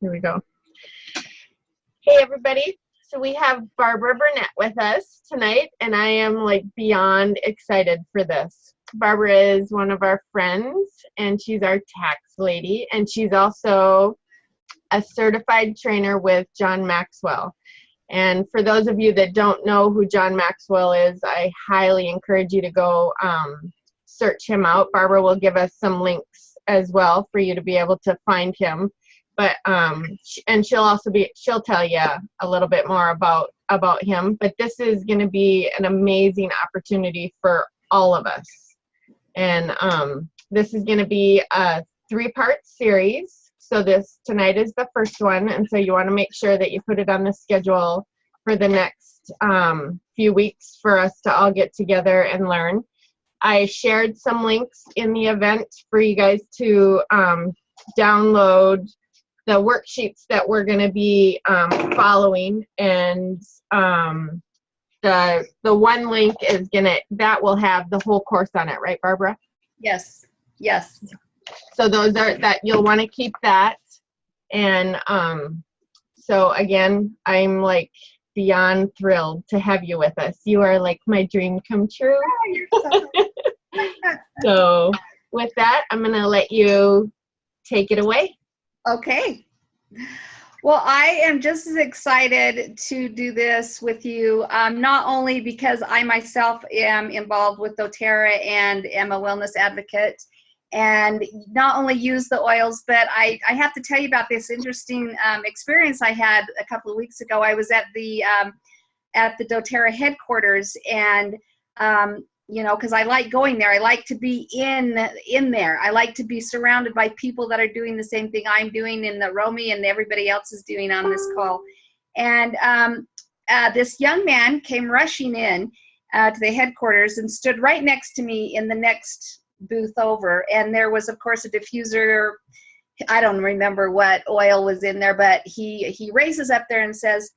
Here we go. Hey, everybody. So we have Barbara Burnett with us tonight, and I am like beyond excited for this. Barbara is one of our friends, and she's our tax lady, and she's also a certified trainer with John Maxwell. And for those of you that don't know who John Maxwell is, I highly encourage you to go search him out. Barbara will give us some links as well for you to be able to find him. But and she'll tell you a little bit more about him. But this is going to be an amazing opportunity for all of us. And this is going to be a 3-part series. So tonight is the first one, and so you want to make sure that you put it on the schedule for the next few weeks for us to all get together and learn. I shared some links in the event for you guys to download the worksheets that we're going to be following, and the one link is that will have the whole course on it, right, Barbara? Yes. So those are that you'll want to keep that. And so again, I'm like beyond thrilled to have you with us. You are like my dream come true. Oh, you're So with that, I'm going to let you take it away. Okay. Well, I am just as excited to do this with you, not only because I myself am involved with doTERRA and am a wellness advocate, and not only use the oils, but I have to tell you about this interesting experience I had a couple of weeks ago. I was at the doTERRA headquarters, and because I like going there. I like to be in there. I like to be surrounded by people that are doing the same thing I'm doing, and that Romy and everybody else is doing on this call. And this young man came rushing in to the headquarters and stood right next to me in the next booth over. And there was, of course, a diffuser. I don't remember what oil was in there, but he raises up there and says,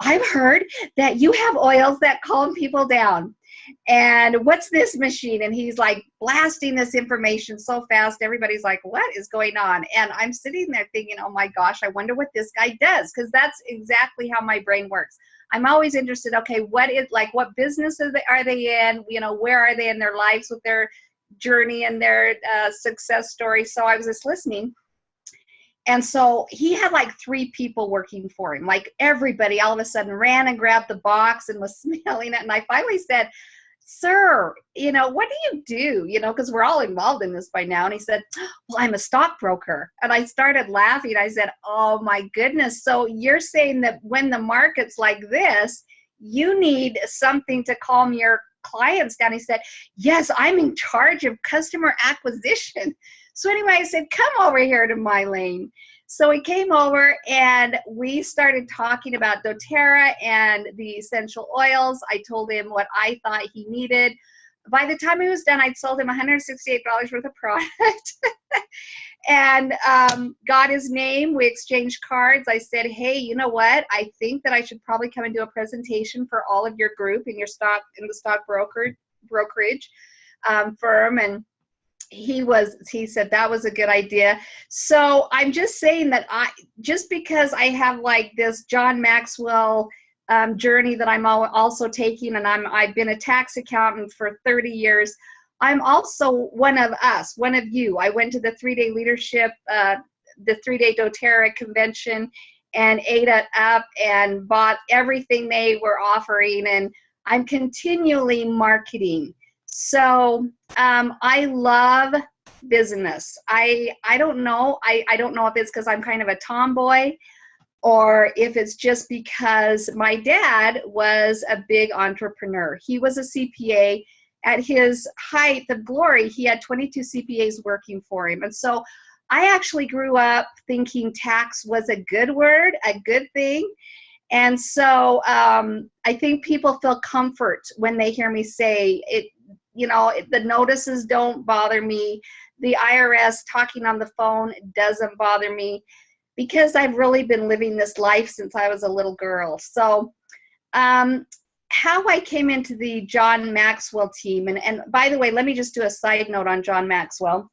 I've heard that you have oils that calm people down. And what's this machine? And he's like blasting this information so fast. Everybody's like, what is going on? And I'm sitting there thinking, oh my gosh, I wonder what this guy does. Because that's exactly how my brain works. I'm always interested, okay, what businesses are they in? Where are they in their lives with their journey and their success story? So I was just listening. And so he had like 3 people working for him. Like everybody all of a sudden ran and grabbed the box and was smelling it. And I finally said, sir, what do? Because we're all involved in this by now. And he said, well, I'm a stockbroker. And I started laughing. I said, oh my goodness. So you're saying that when the market's like this, you need something to calm your clients down. He said, yes, I'm in charge of customer acquisition. So anyway, I said, come over here to my lane. So he came over and we started talking about doTERRA and the essential oils. I told him what I thought he needed. By the time he was done, I'd sold him $168 worth of product and got his name. We exchanged cards. I said, hey, you know what? I think that I should probably come and do a presentation for all of your group in the stock brokerage firm. And he said that was a good idea. So I'm just saying that just because I have like this John Maxwell journey that I'm also taking, and I've been a tax accountant for 30 years. I'm also one of you. I went to the 3-day leadership, the 3-day doTERRA convention, and ate it up and bought everything they were offering, and I'm continually marketing. So I love business. I don't know. I don't know if it's because I'm kind of a tomboy or if it's just because my dad was a big entrepreneur. He was a CPA. At his height of glory, he had 22 CPAs working for him. And so I actually grew up thinking tax was a good word, a good thing. And so I think people feel comfort when they hear me say it. The notices don't bother me. The IRS talking on the phone doesn't bother me because I've really been living this life since I was a little girl. So how I came into the John Maxwell team, and by the way, let me just do a side note on John Maxwell.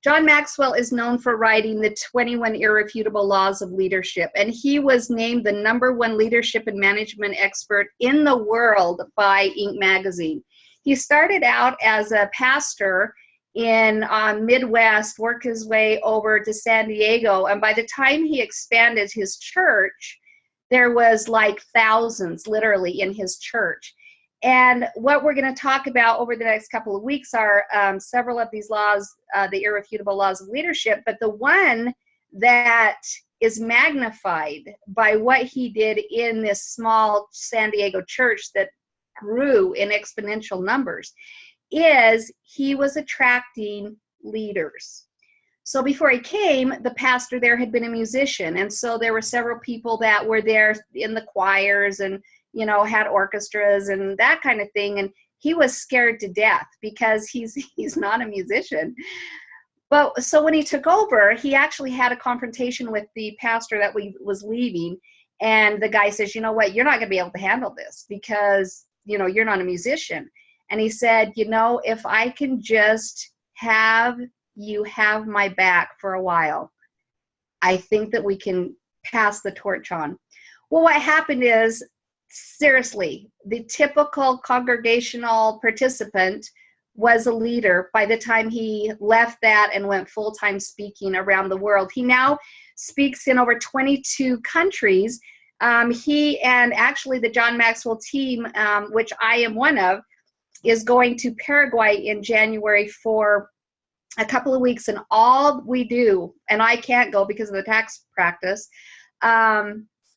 John Maxwell is known for writing the 21 Irrefutable Laws of Leadership, and he was named the #1 leadership and management expert in the world by Inc. magazine. He started out as a pastor in Midwest, worked his way over to San Diego, and by the time he expanded his church, there was like thousands literally in his church. And what we're going to talk about over the next couple of weeks are several of these laws, the Irrefutable Laws of Leadership, but the one that is magnified by what he did in this small San Diego church that grew in exponential numbers is he was attracting leaders. So before he came, the pastor there had been a musician, and so there were several people that were there in the choirs and had orchestras and that kind of thing, and he was scared to death because he's not a musician. But so when he took over, he actually had a confrontation with the pastor that was leaving, and the guy says, "You know what? You're not going to be able to handle this because you're not a musician." And he said, "If I can just have you have my back for a while, I think that we can pass the torch on." Well, what happened is, seriously, the typical congregational participant was a leader by the time he left that and went full-time speaking around the world. He now speaks in over 22 countries. He and actually the John Maxwell team, which I am one of, is going to Paraguay in January for a couple of weeks, and all we do, and I can't go because of the tax practice,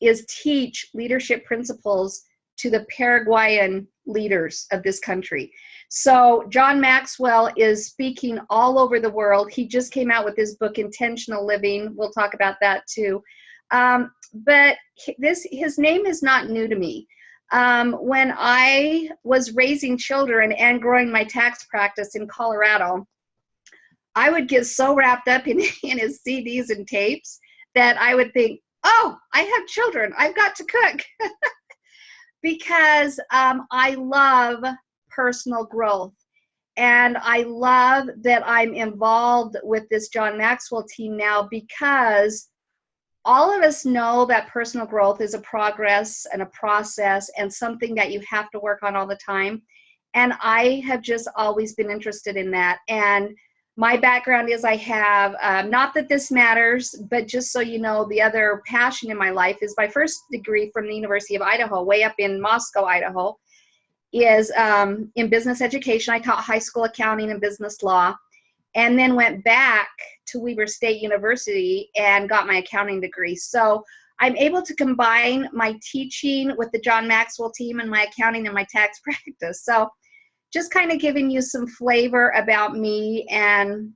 is teach leadership principles to the Paraguayan leaders of this country. So John Maxwell is speaking all over the world. He just came out with his book, Intentional Living. We'll talk about that too. But his name is not new to me. When I was raising children and growing my tax practice in Colorado, I would get so wrapped up in his CDs and tapes that I would think, "Oh, I have children. I've got to cook." Because I love personal growth. And I love that I'm involved with this John Maxwell team now, because all of us know that personal growth is a progress and a process and something that you have to work on all the time. And I have just always been interested in that. And my background is I have, not that this matters, but just so you know, the other passion in my life is my first degree from the University of Idaho, way up in Moscow, Idaho, is in business education. I taught high school accounting and business law, and then went back to Weber State University and got my accounting degree. So I'm able to combine my teaching with the John Maxwell team and my accounting and my tax practice. So just kind of giving you some flavor about me. And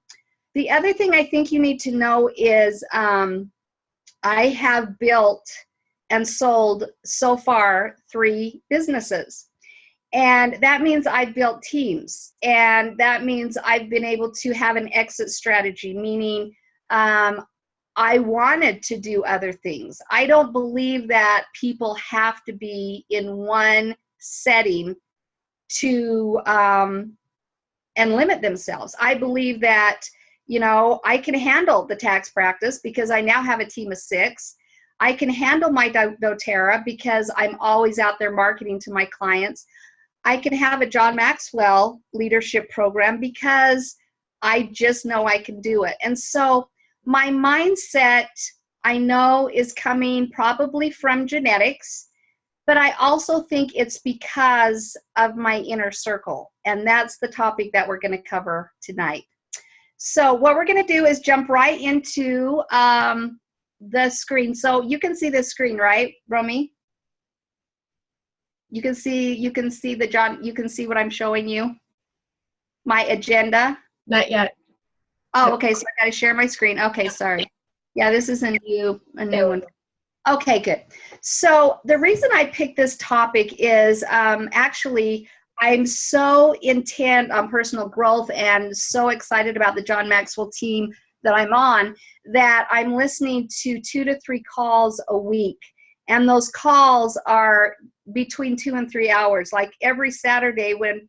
the other thing I think you need to know is I have built and sold so far 3 businesses. And that means I've built teams. And that means I've been able to have an exit strategy, meaning I wanted to do other things. I don't believe that people have to be in one setting to and limit themselves. I believe that, I can handle the tax practice because I now have a team of 6. I can handle my doTERRA because I'm always out there marketing to my clients. I can have a John Maxwell leadership program because I just know I can do it. And so my mindset, I know, is coming probably from genetics, but I also think it's because of my inner circle. And that's the topic that we're going to cover tonight. So what we're going to do is jump right into the screen. So you can see this screen, right, Romy? You can see the John, you can see what I'm showing you? My agenda? Not yet. Oh, okay, so I got to share my screen. Okay, sorry. Yeah, this is a new one. Okay, good. So the reason I picked this topic is actually I'm so intent on personal growth and so excited about the John Maxwell team that I'm on that I'm listening to 2 to 3 calls a week. And those calls are between 2 and 3 hours. Like every Saturday when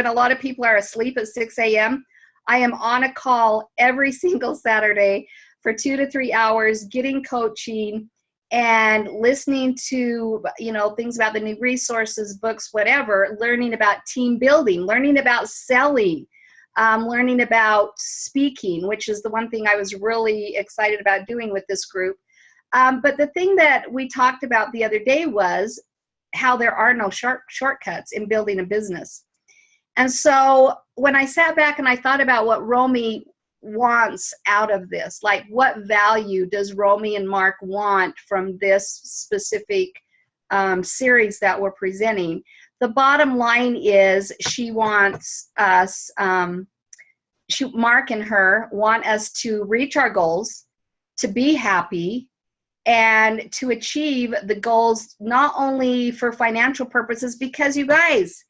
a lot of people are asleep at 6 a.m., I am on a call every single Saturday for 2 to 3 hours, getting coaching and listening to, things about the new resources, books, whatever, learning about team building, learning about selling, learning about speaking, which is the one thing I was really excited about doing with this group. But the thing that we talked about the other day was how there are no shortcuts in building a business. And so when I sat back and I thought about what Romy wants out of this, like what value does Romy and Mark want from this specific series that we're presenting, the bottom line is she wants us, Mark and her want us to reach our goals, to be happy, and to achieve the goals not only for financial purposes, because you guys,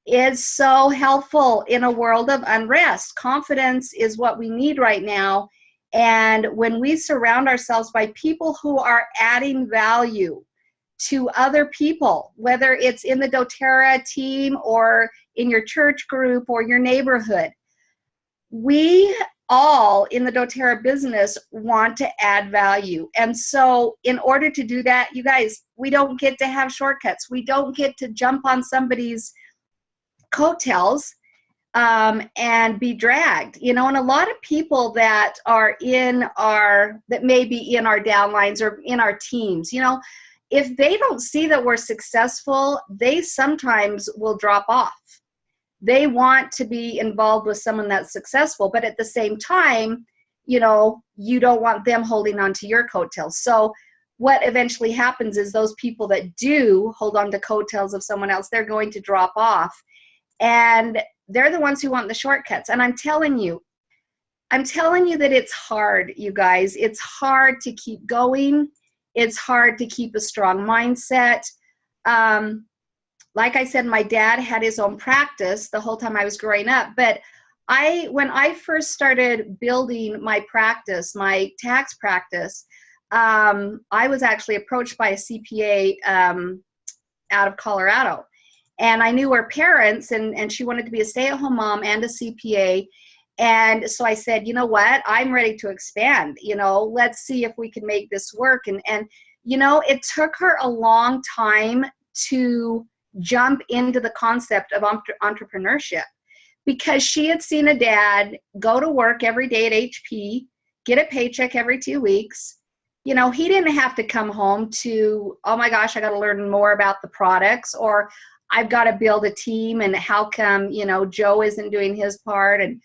it's so helpful in a world of unrest. Confidence is what we need right now. And when we surround ourselves by people who are adding value to other people, whether it's in the doTERRA team or in your church group or your neighborhood, we all in the doTERRA business want to add value. And so in order to do that, you guys, we don't get to have shortcuts. We don't get to jump on somebody's coattails and be dragged, and a lot of people that are that may be in our downlines or in our teams, if they don't see that we're successful, they sometimes will drop off. They want to be involved with someone that's successful, but at the same time, you don't want them holding on to your coattails. So what eventually happens is those people that do hold on to coattails of someone else, they're going to drop off. And they're the ones who want the shortcuts. And I'm telling you that it's hard, you guys. It's hard to keep going. It's hard to keep a strong mindset. Like I said, my dad had his own practice the whole time I was growing up. But when I first started building my practice, my tax practice, I was actually approached by a CPA out of Colorado. And I knew her parents, and she wanted to be a stay-at-home mom and a CPA. And so I said, you know what, I'm ready to expand. Let's see if we can make this work. And it took her a long time to jump into the concept of entrepreneurship, because she had seen a dad go to work every day at HP, get a paycheck every 2 weeks. He didn't have to come home to, oh my gosh, I got to learn more about the products, or I've got to build a team, and how come, Joe isn't doing his part, and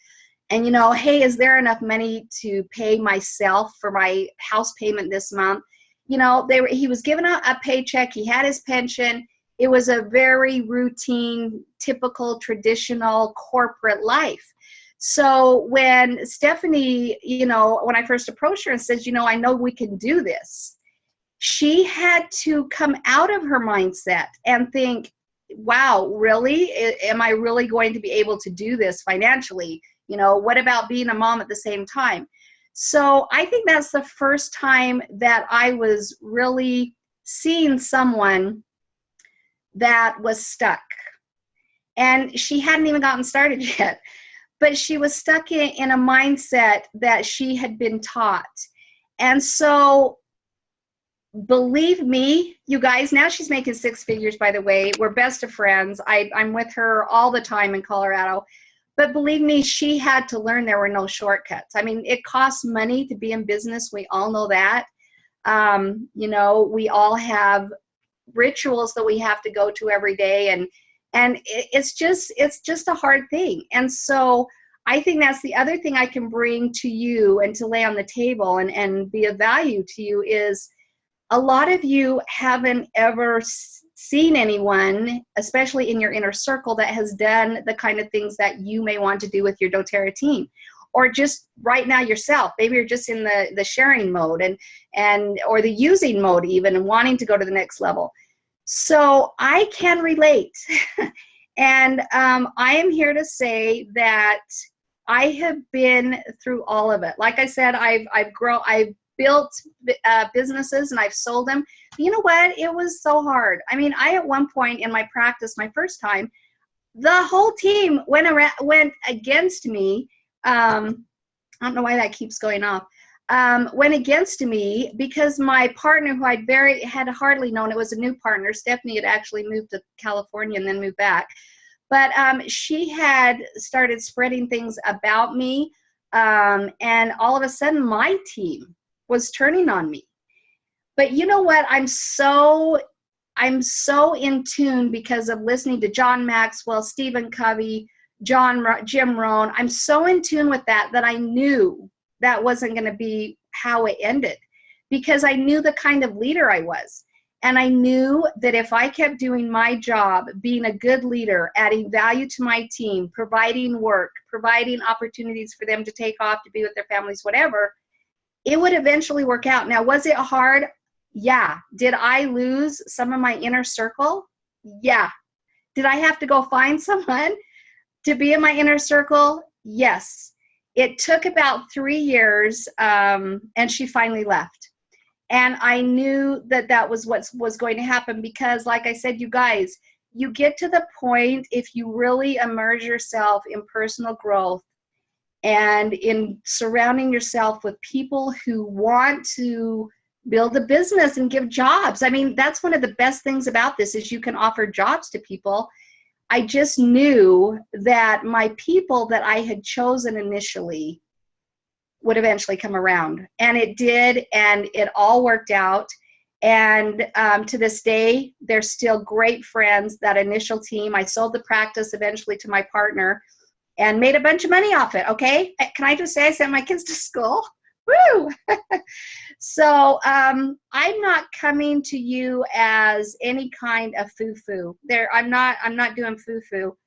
hey, is there enough money to pay myself for my house payment this month? He was given a paycheck, he had his pension. It was a very routine, typical, traditional corporate life. So when Stephanie, when I first approached her and says, I know we can do this, she had to come out of her mindset and think, wow, really? Am I really going to be able to do this financially? What about being a mom at the same time? So I think that's the first time that I was really seeing someone that was stuck. And she hadn't even gotten started yet, but she was stuck in a mindset that she had been taught. And so believe me, you guys, now she's making 6 figures, by the way. We're best of friends. I'm with her all the time in Colorado. But believe me, she had to learn there were no shortcuts. I mean, it costs money to be in business. We all know that. We all have rituals that we have to go to every day. And it's just a hard thing. And so I think that's the other thing I can bring to you and to lay on the table and be of value to you is, a lot of you haven't ever seen anyone, especially in your inner circle, that has done the kind of things that you may want to do with your doTERRA team, or just right now yourself. Maybe you're just in the sharing mode or the using mode even, and wanting to go to the next level. So I can relate. And I am here to say that I have been through all of it. Like I said, I've built businesses and I've sold them. But you know what? It was so hard. I mean, at one point in my practice, my first time, the whole team went against me I don't know why that keeps going off. Went against me because my partner, who had hardly known, it was a new partner. Stephanie had actually moved to California and then moved back. But she had started spreading things about me, and all of a sudden my team was turning on me. But you know what? I'm so in tune because of listening to John Maxwell, Stephen Covey, Jim Rohn. I'm so in tune with that I knew that wasn't going to be how it ended, because I knew the kind of leader I was. And I knew that if I kept doing my job, being a good leader, adding value to my team, providing work, providing opportunities for them to take off, to be with their families, whatever, it would eventually work out. Now, was it hard? Yeah. Did I lose some of my inner circle? Yeah. Did I have to go find someone to be in my inner circle? Yes. It took about 3 years, and she finally left. And I knew that was what was going to happen, because like I said, you guys, you get to the point, if you really immerse yourself in personal growth and in surrounding yourself with people who want to build a business and give jobs. I mean, that's one of the best things about this, is you can offer jobs to people. I just knew that my people that I had chosen initially would eventually come around. And it did, and it all worked out. And to this day, they're still great friends, that initial team. I sold the practice eventually to my partner and made a bunch of money off it, okay? Can I just say I sent my kids to school? Woo! So I'm not coming to you as any kind of foo-foo. I'm not doing foo-foo,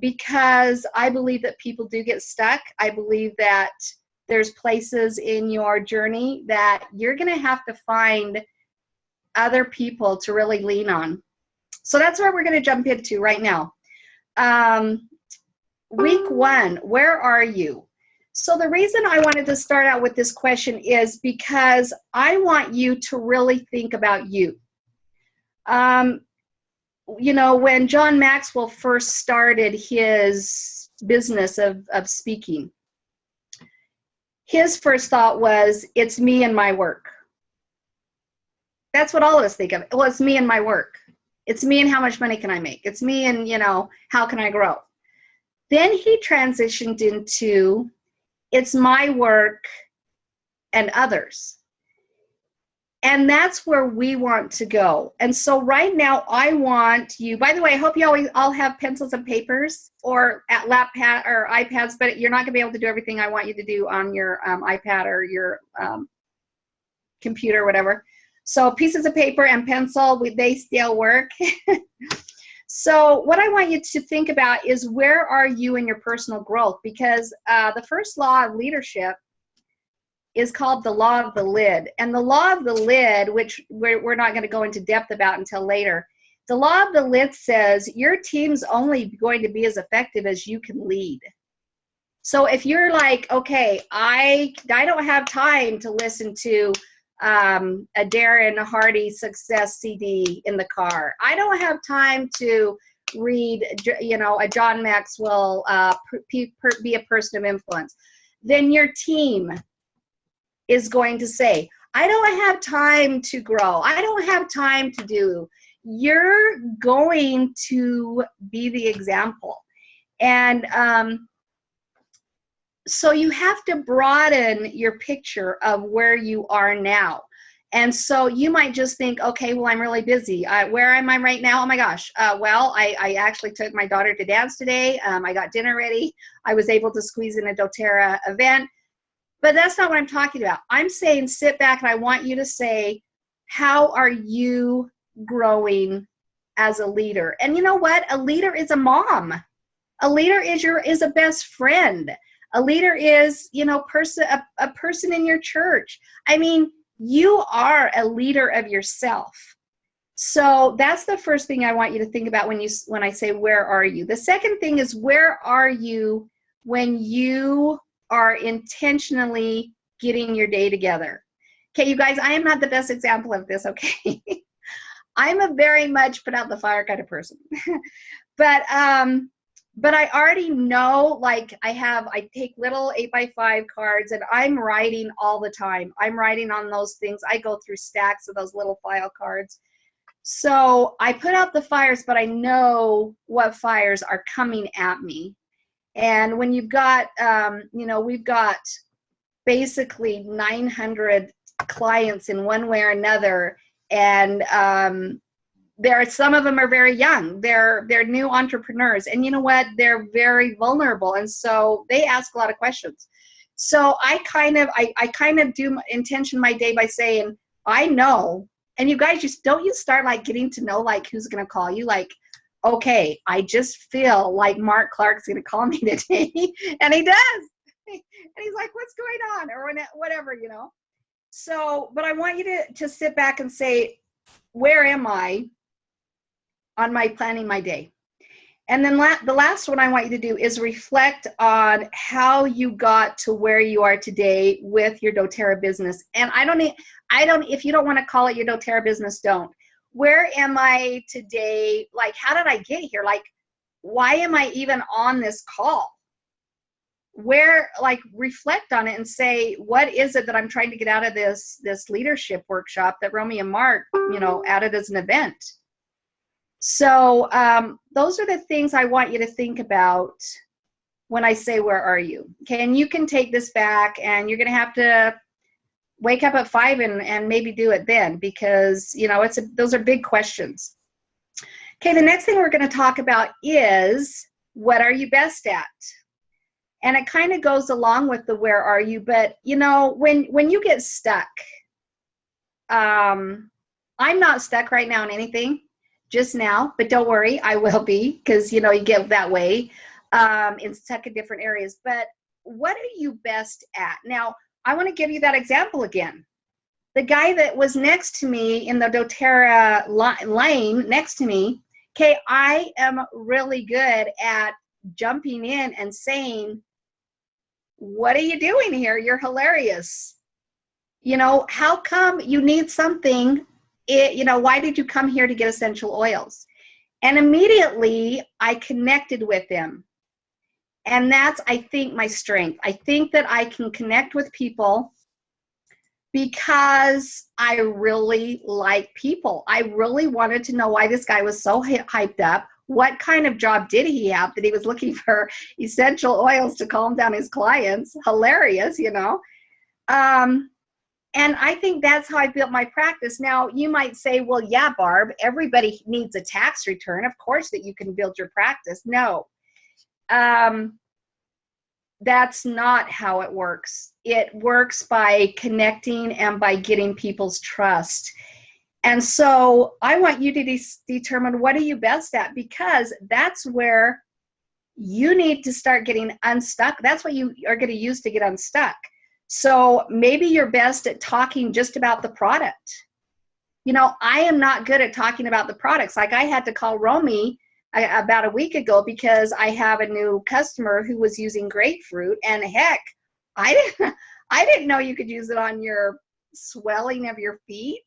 because I believe that people do get stuck. I believe that there's places in your journey that you're going to have to find other people to really lean on. So that's where we're going to jump into right now. Week 1, where are you? So the reason I wanted to start out with this question is because I want you to really think about you. You know, when John Maxwell first started his business of speaking, his first thought was, it's me and my work. That's what all of us think of. Well, it's me and my work. It's me and how much money can I make? It's me and, you know, how can I grow? Then he transitioned into, it's my work and others. And that's where we want to go. And so right now I want you, by the way, I hope you all have pencils and papers or at laptop or iPads, but you're not gonna be able to do everything I want you to do on your iPad or your computer or whatever. So pieces of paper and pencil, they still work. So what I want you to think about is, where are you in your personal growth? Because the first law of leadership is called the law of the lid. And the law of the lid, which we're not going to go into depth about until later, the law of the lid says your team's only going to be as effective as you can lead. So if you're like, okay, I don't have time to listen to a Darren Hardy success CD in the car. I don't have time to read, you know, a John Maxwell, be a person of influence. Then your team is going to say, I don't have time to grow. I don't have time to do. You're going to be the example. And so you have to broaden your picture of where you are now. And so you might just think, okay, well, I'm really busy. Where am I right now? Oh my gosh. Well, I actually took my daughter to dance today. I got dinner ready. I was able to squeeze in a doTERRA event. But that's not what I'm talking about. I'm saying sit back, and I want you to say, how are you growing as a leader? And you know what? A leader is a mom. A leader is a best friend. A leader is, you know, a person in your church. I mean, you are a leader of yourself. So that's the first thing I want you to think about when I say, where are you? The second thing is, where are you when you are intentionally getting your day together? Okay, you guys, I am not the best example of this, okay? I'm a very much put out the fire kind of person. But but I already know, like I take little 8x5 cards and I'm writing all the time. I'm writing on those things. I go through stacks of those little file cards. So I put out the fires, but I know what fires are coming at me. And when you've got, we've got basically 900 clients in one way or another. And some of them are very young. They're new entrepreneurs, and you know what? They're very vulnerable, and so they ask a lot of questions. So I kind of do intention my day by saying, I know, and you guys just don't you start like getting to know like who's gonna call you, like, okay, I just feel like Mark Clark's gonna call me today, and he does, and he's like, what's going on, or whatever, you know. So, but I want you to sit back and say, where am I on my planning my day? And then the last one I want you to do is reflect on how you got to where you are today with your doTERRA business. And if you don't want to call it your doTERRA business, don't. Where am I today? Like, how did I get here? Like, why am I even on this call? Reflect on it and say, what is it that I'm trying to get out of this leadership workshop that Romy and Mark, added as an event? So those are the things I want you to think about when I say, where are you? Okay, and you can take this back, and you're going to have to wake up at 5 and maybe do it then, because, those are big questions. Okay, the next thing we're going to talk about is, what are you best at? And it kind of goes along with the where are you, but, when you get stuck, I'm not stuck right now in anything. Just now, but don't worry, I will be, because you get that way in stuck in different areas. But what are you best at? Now, I want to give you that example again. The guy that was next to me in the doTERRA lane next to me, okay, I am really good at jumping in and saying, what are you doing here? You're hilarious. How come you need something? Why did you come here to get essential oils? And immediately I connected with them. And that's, I think, my strength. I think that I can connect with people because I really like people. I really wanted to know why this guy was so hyped up. What kind of job did he have that he was looking for essential oils to calm down his clients? Hilarious, And I think that's how I built my practice. Now, you might say, well, yeah, Barb, everybody needs a tax return. Of course that you can build your practice. No, that's not how it works. It works by connecting and by getting people's trust. And so I want you to determine, what are you best at? Because that's where you need to start getting unstuck. That's what you are going to use to get unstuck. So maybe you're best at talking just about the product. I am not good at talking about the products. Like, I had to call Romy about a week ago because I have a new customer who was using grapefruit, and heck, I didn't know you could use it on your swelling of your feet.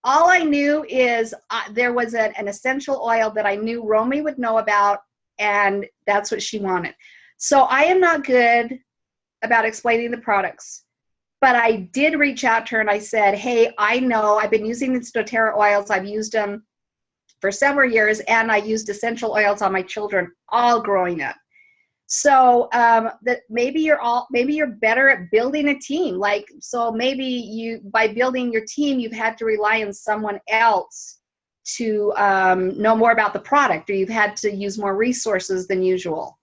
All I knew is there was an essential oil that I knew Romy would know about, and that's what she wanted. So I am not good about explaining the products, but I did reach out to her and I said, hey, I know I've been using these doTERRA oils. I've used them for several years, and I used essential oils on my children all growing up. So that maybe you're better at building a team. So maybe by building your team, you've had to rely on someone else to know more about the product, or you've had to use more resources than usual.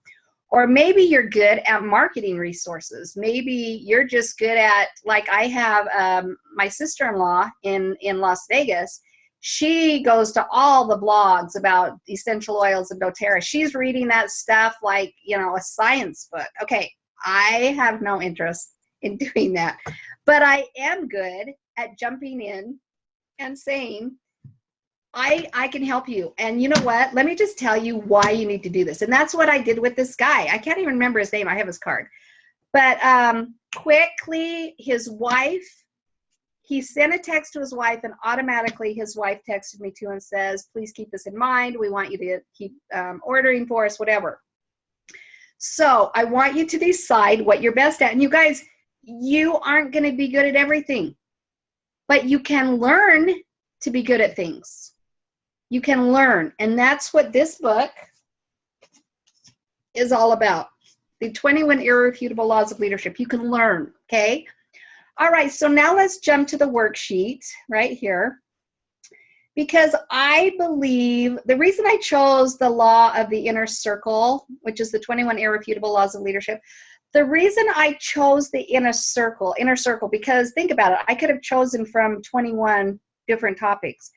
Or maybe you're good at marketing resources. Maybe you're just good at, like I have my sister-in-law in Las Vegas. She goes to all the blogs about essential oils and doTERRA. She's reading that stuff like, a science book. Okay, I have no interest in doing that. But I am good at jumping in and saying, I can help you. And you know what? Let me just tell you why you need to do this. And that's what I did with this guy. I can't even remember his name. I have his card. But quickly, his wife, he sent a text to his wife, and automatically his wife texted me too and says, please keep this in mind. We want you to keep ordering for us, whatever. So I want you to decide what you're best at. And you guys, you aren't going to be good at everything, but you can learn to be good at things. You can learn. And that's what this book is all about. The 21 Irrefutable Laws of Leadership. You can learn, okay? All right, so now let's jump to the worksheet right here. Because I believe the reason I chose the law of the inner circle, which is the 21 Irrefutable Laws of Leadership, the reason I chose the inner circle, because think about it, I could have chosen from 21 different topics.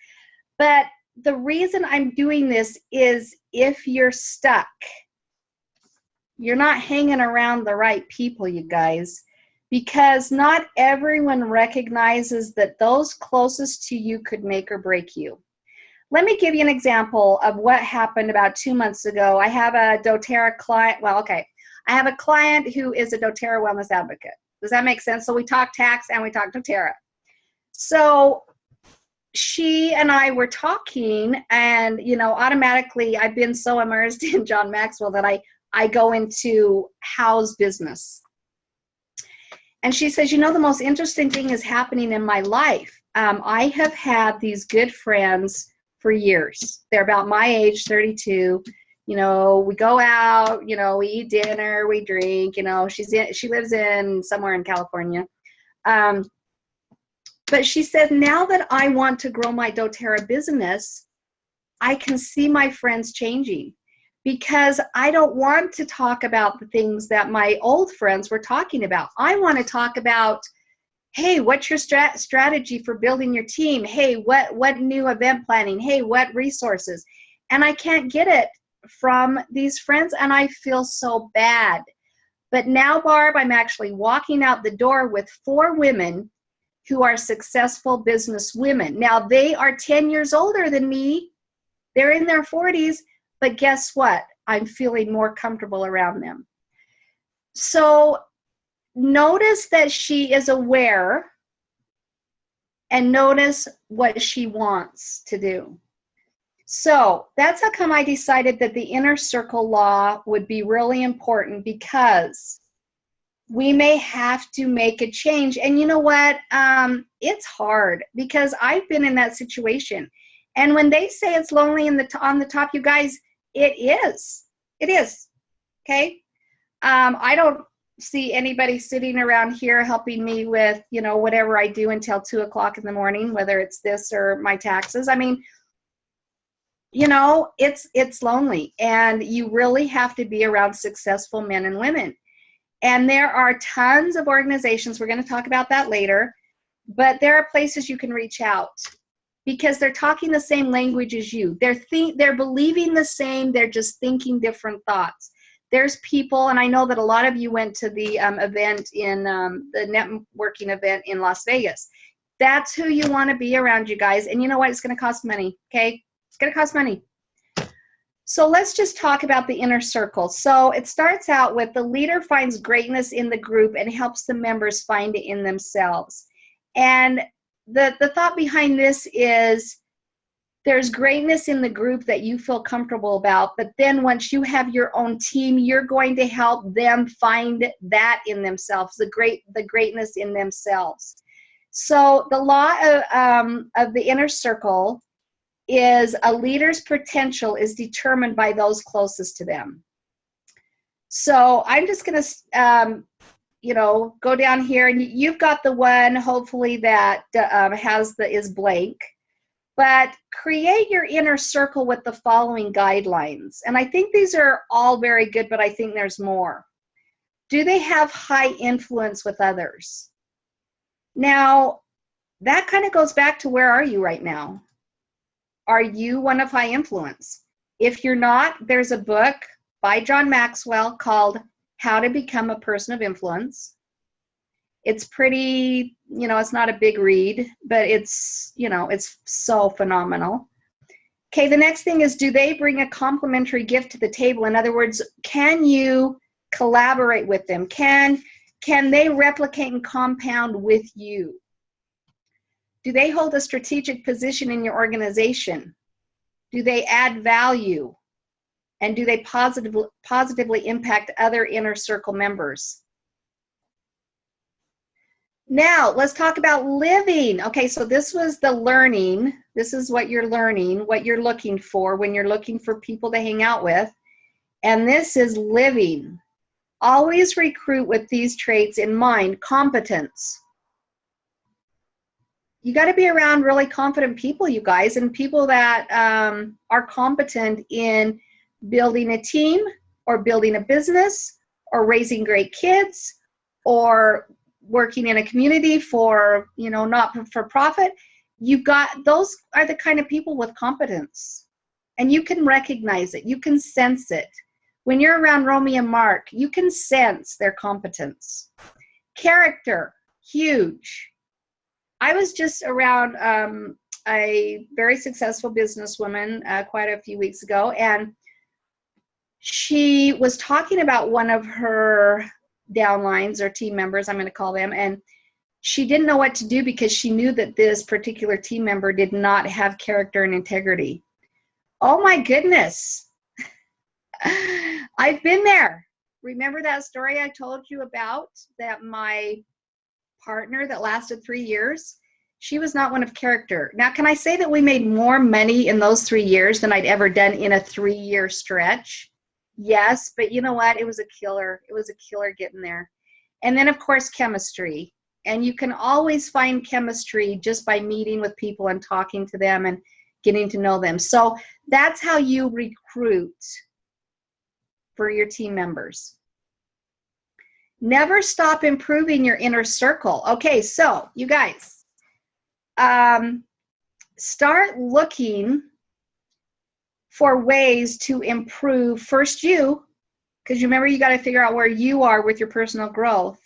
But the reason I'm doing this is if you're stuck, you're not hanging around the right people, you guys, because not everyone recognizes that those closest to you could make or break you. Let me give you an example of what happened about 2 months ago. I have a doTERRA client. Well, okay. I have a client who is a doTERRA wellness advocate. Does that make sense? So we talk tax and we talk doTERRA. So she and I were talking, and, you know, automatically I've been so immersed in John Maxwell that I go into how's business. And she says, you know, the most interesting thing is happening in my life. I have had these good friends for years. They're about my age, 32. You know, we go out, you know, we eat dinner, we drink, you know, she lives in somewhere in California. But she said, now that I want to grow my doTERRA business, I can see my friends changing. Because I don't want to talk about the things that my old friends were talking about. I want to talk about, hey, what's your strategy for building your team? Hey, what new event planning? Hey, what resources? And I can't get it from these friends, and I feel so bad. But now, Barb, I'm actually walking out the door with 4 women who are successful business women. Now, they are 10 years older than me. They're in their 40s. But guess what? I'm feeling more comfortable around them. So notice that she is aware, and notice what she wants to do. So that's how come I decided that the inner circle law would be really important, because we may have to make a change. And you know what? It's hard, because I've been in that situation. And when they say it's lonely on the top, you guys, it is. It is. Okay? I don't see anybody sitting around here helping me with, you know, whatever I do until 2 o'clock in the morning, whether it's this or my taxes. I mean, you know, it's lonely, and you really have to be around successful men and women. And there are tons of organizations, we're going to talk about that later, but there are places you can reach out, because they're talking the same language as you. They're believing the same, they're just thinking different thoughts. There's people, and I know that a lot of you went to the event in the networking event in Las Vegas. That's who you want to be around, you guys. And you know what? It's going to cost money, okay? It's going to cost money. So let's just talk about the inner circle. So it starts out with the leader finds greatness in the group and helps the members find it in themselves. And the thought behind this is there's greatness in the group that you feel comfortable about, but then once you have your own team, you're going to help them find that in themselves, the greatness in themselves. So the law of the inner circle is a leader's potential is determined by those closest to them. So I'm just going to, go down here, and you've got the one, hopefully, that is blank. But create your inner circle with the following guidelines. And I think these are all very good, but I think there's more. Do they have high influence with others? Now, that kind of goes back to, where are you right now? Are you one of high influence? If you're not, there's a book by John Maxwell called How to Become a Person of Influence. It's pretty, it's not a big read, but it's so phenomenal. Okay, the next thing is, do they bring a complimentary gift to the table? In other words, can you collaborate with them? Can they replicate and compound with you? Do they hold a strategic position in your organization? Do they add value? And do they positively impact other inner circle members? Now, let's talk about living. Okay, so this was the learning. This is what you're learning, what you're looking for when you're looking for people to hang out with. And this is living. Always recruit with these traits in mind. Competence. You got to be around really confident people, you guys, and people that are competent in building a team or building a business or raising great kids or working in a community for, not for profit. Those are the kind of people with competence, and you can recognize it. You can sense it. When you're around Romy and Mark, you can sense their competence. Character, huge. I was just around a very successful businesswoman quite a few weeks ago, and she was talking about one of her downlines or team members, I'm going to call them, and she didn't know what to do because she knew that this particular team member did not have character and integrity. Oh my goodness. I've been there. Remember that story I told you about, that my partner that lasted 3 years? She was not one of character. Now, can I say that we made more money in those 3 years than I'd ever done in a 3-year stretch? Yes, but you know what? It was a killer. It was a killer getting there. And then, of course, chemistry. And you can always find chemistry just by meeting with people and talking to them and getting to know them. So that's how you recruit for your team members. Never stop improving your inner circle. Okay, so you guys, start looking for ways to improve first you, because you remember you got to figure out where you are with your personal growth.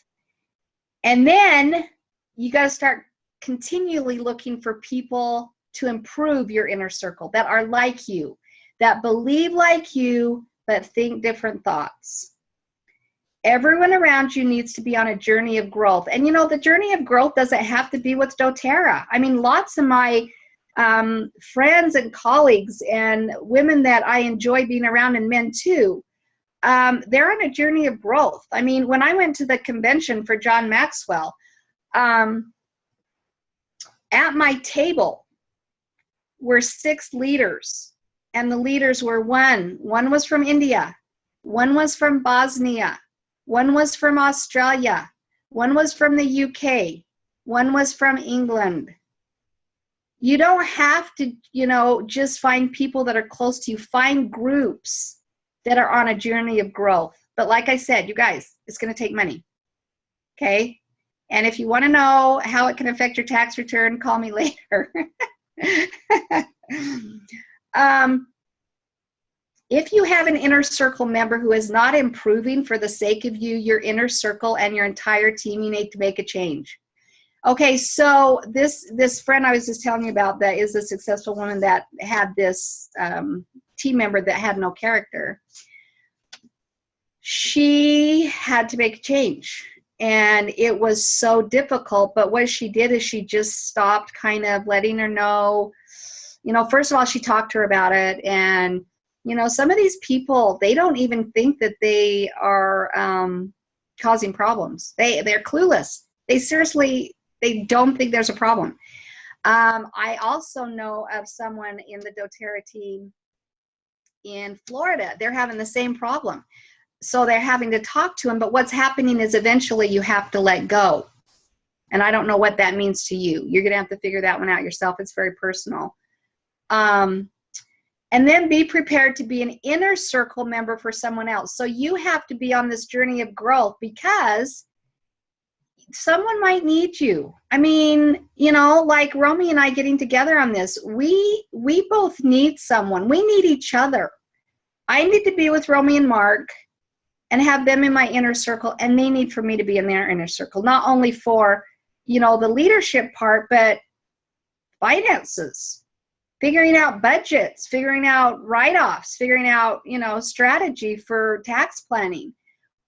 And then you got to start continually looking for people to improve your inner circle that are like you, that believe like you, but think different thoughts. Everyone around you needs to be on a journey of growth. And the journey of growth doesn't have to be with doTERRA. I mean, lots of my friends and colleagues and women that I enjoy being around, and men too, they're on a journey of growth. I mean, when I went to the convention for John Maxwell, at my table were 6 leaders, and the leaders were one was from India, one was from Bosnia, one was from Australia, one was from the UK, one was from England. You don't have to, just find people that are close to you. Find groups that are on a journey of growth. But like I said, you guys, it's going to take money. Okay? And if you want to know how it can affect your tax return, call me later. If you have an inner circle member who is not improving for the sake of you, your inner circle, and your entire team, you need to make a change. Okay, so this friend I was just telling you about that is a successful woman that had this team member that had no character. She had to make a change, and it was so difficult, but what she did is she just stopped kind of letting her know, first of all, she talked to her about it, and some of these people, they don't even think that they are causing problems. They're clueless. They don't think there's a problem. I also know of someone in the doTERRA team in Florida. They're having the same problem. So they're having to talk to him, but what's happening is eventually you have to let go. And I don't know what that means to you. You're going to have to figure that one out yourself. It's very personal. And then be prepared to be an inner circle member for someone else. So you have to be on this journey of growth because someone might need you. I mean, like Romy and I getting together on this, we both need someone. We need each other. I need to be with Romy and Mark and have them in my inner circle, and they need for me to be in their inner circle, not only for, the leadership part, but finances, figuring out budgets, figuring out write-offs, figuring out, strategy for tax planning.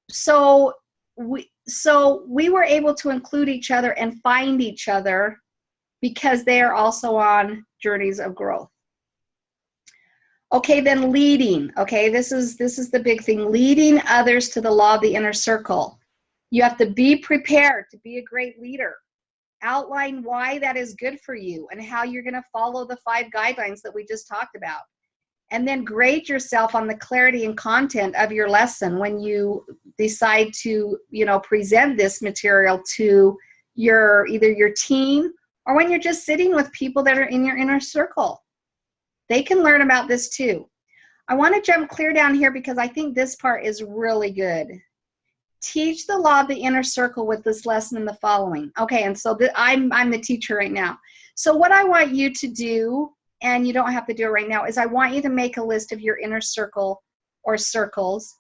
So we were able to include each other and find each other because they are also on journeys of growth. Okay, then leading. Okay, this is the big thing. Leading others to the law of the inner circle. You have to be prepared to be a great leader. Outline why that is good for you and how you're going to follow the 5 guidelines that we just talked about. And then grade yourself on the clarity and content of your lesson when you decide to, present this material to either your team or when you're just sitting with people that are in your inner circle. They can learn about this too. I want to jump clear down here because I think this part is really good. Teach the law of the inner circle with this lesson in the following. Okay, and so I'm the teacher right now. So what I want you to do, and you don't have to do it right now, is I want you to make a list of your inner circle or circles.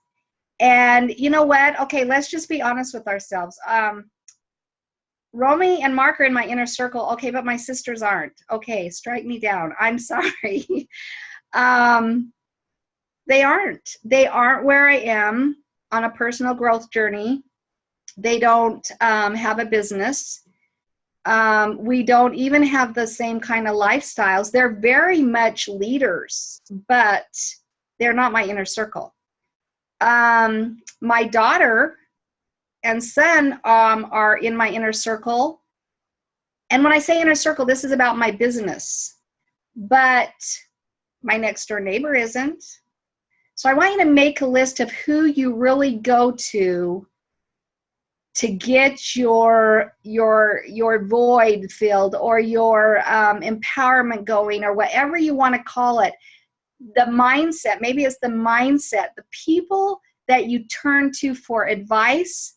And you know what? Okay, let's just be honest with ourselves. Romy and Mark are in my inner circle. Okay, but my sisters aren't. Okay, strike me down. I'm sorry. They aren't. They aren't where I am on a personal growth journey. They don't have a business. We don't even have the same kind of lifestyles. They're very much leaders, but they're not my inner circle. My daughter and son are in my inner circle. And when I say inner circle, this is about my business. But my next door neighbor isn't. So I want you to make a list of who you really go to get your void filled or your empowerment going or whatever you want to call it. The mindset, maybe it's the mindset, the people that you turn to for advice,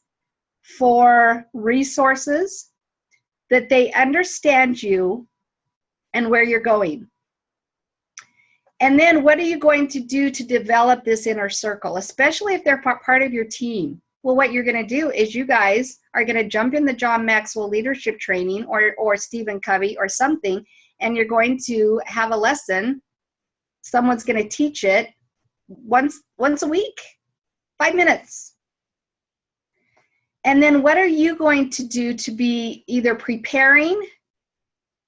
for resources, that they understand you and where you're going. And then what are you going to do to develop this inner circle, especially if they're part of your team? Well, what you're going to do is you guys are going to jump in the John Maxwell leadership training or Stephen Covey or something, and you're going to have a lesson. Someone's going to teach it once a week, 5 minutes. And then what are you going to do to be either preparing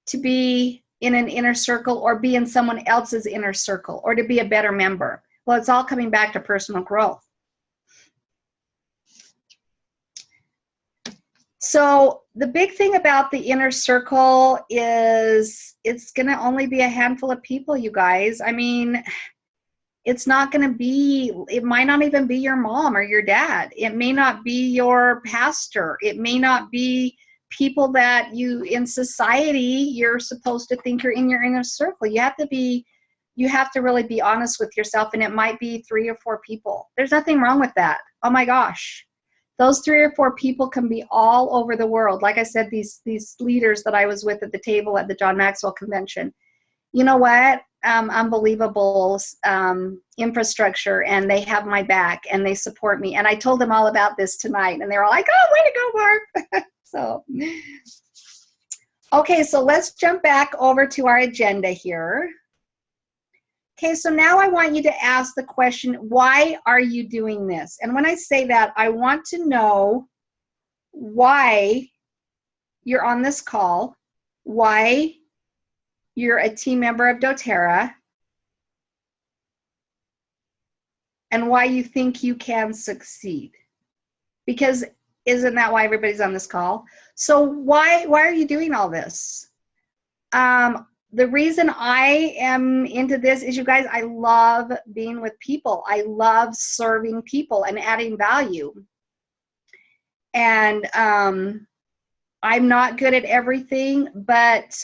to be in an inner circle or be in someone else's inner circle or to be a better member? Well, it's all coming back to personal growth. So the big thing about the inner circle is it's going to only be a handful of people, you guys. I mean, it's not going to be, it might not even be your mom or your dad. It may not be your pastor. It may not be people that you in society you're supposed to think are in your inner circle. You have to really be honest with yourself, and it might be 3 or 4 people. There's nothing wrong with that. Oh my gosh. Those 3 or 4 people can be all over the world. Like I said, these leaders that I was with at the table at the John Maxwell convention, you know what? Unbelievable infrastructure, and they have my back and they support me. And I told them all about this tonight, and they were all like, "Oh, way to go, Barb!" So, okay, so let's jump back over to our agenda here. Okay, so now I want you to ask the question, why are you doing this? And when I say that, I want to know why you're on this call, why you're a team member of doTERRA, and why you think you can succeed. Because isn't that why everybody's on this call? So why are you doing all this? The reason I am into this is, you guys, I love being with people. I love serving people and adding value. And I'm not good at everything, but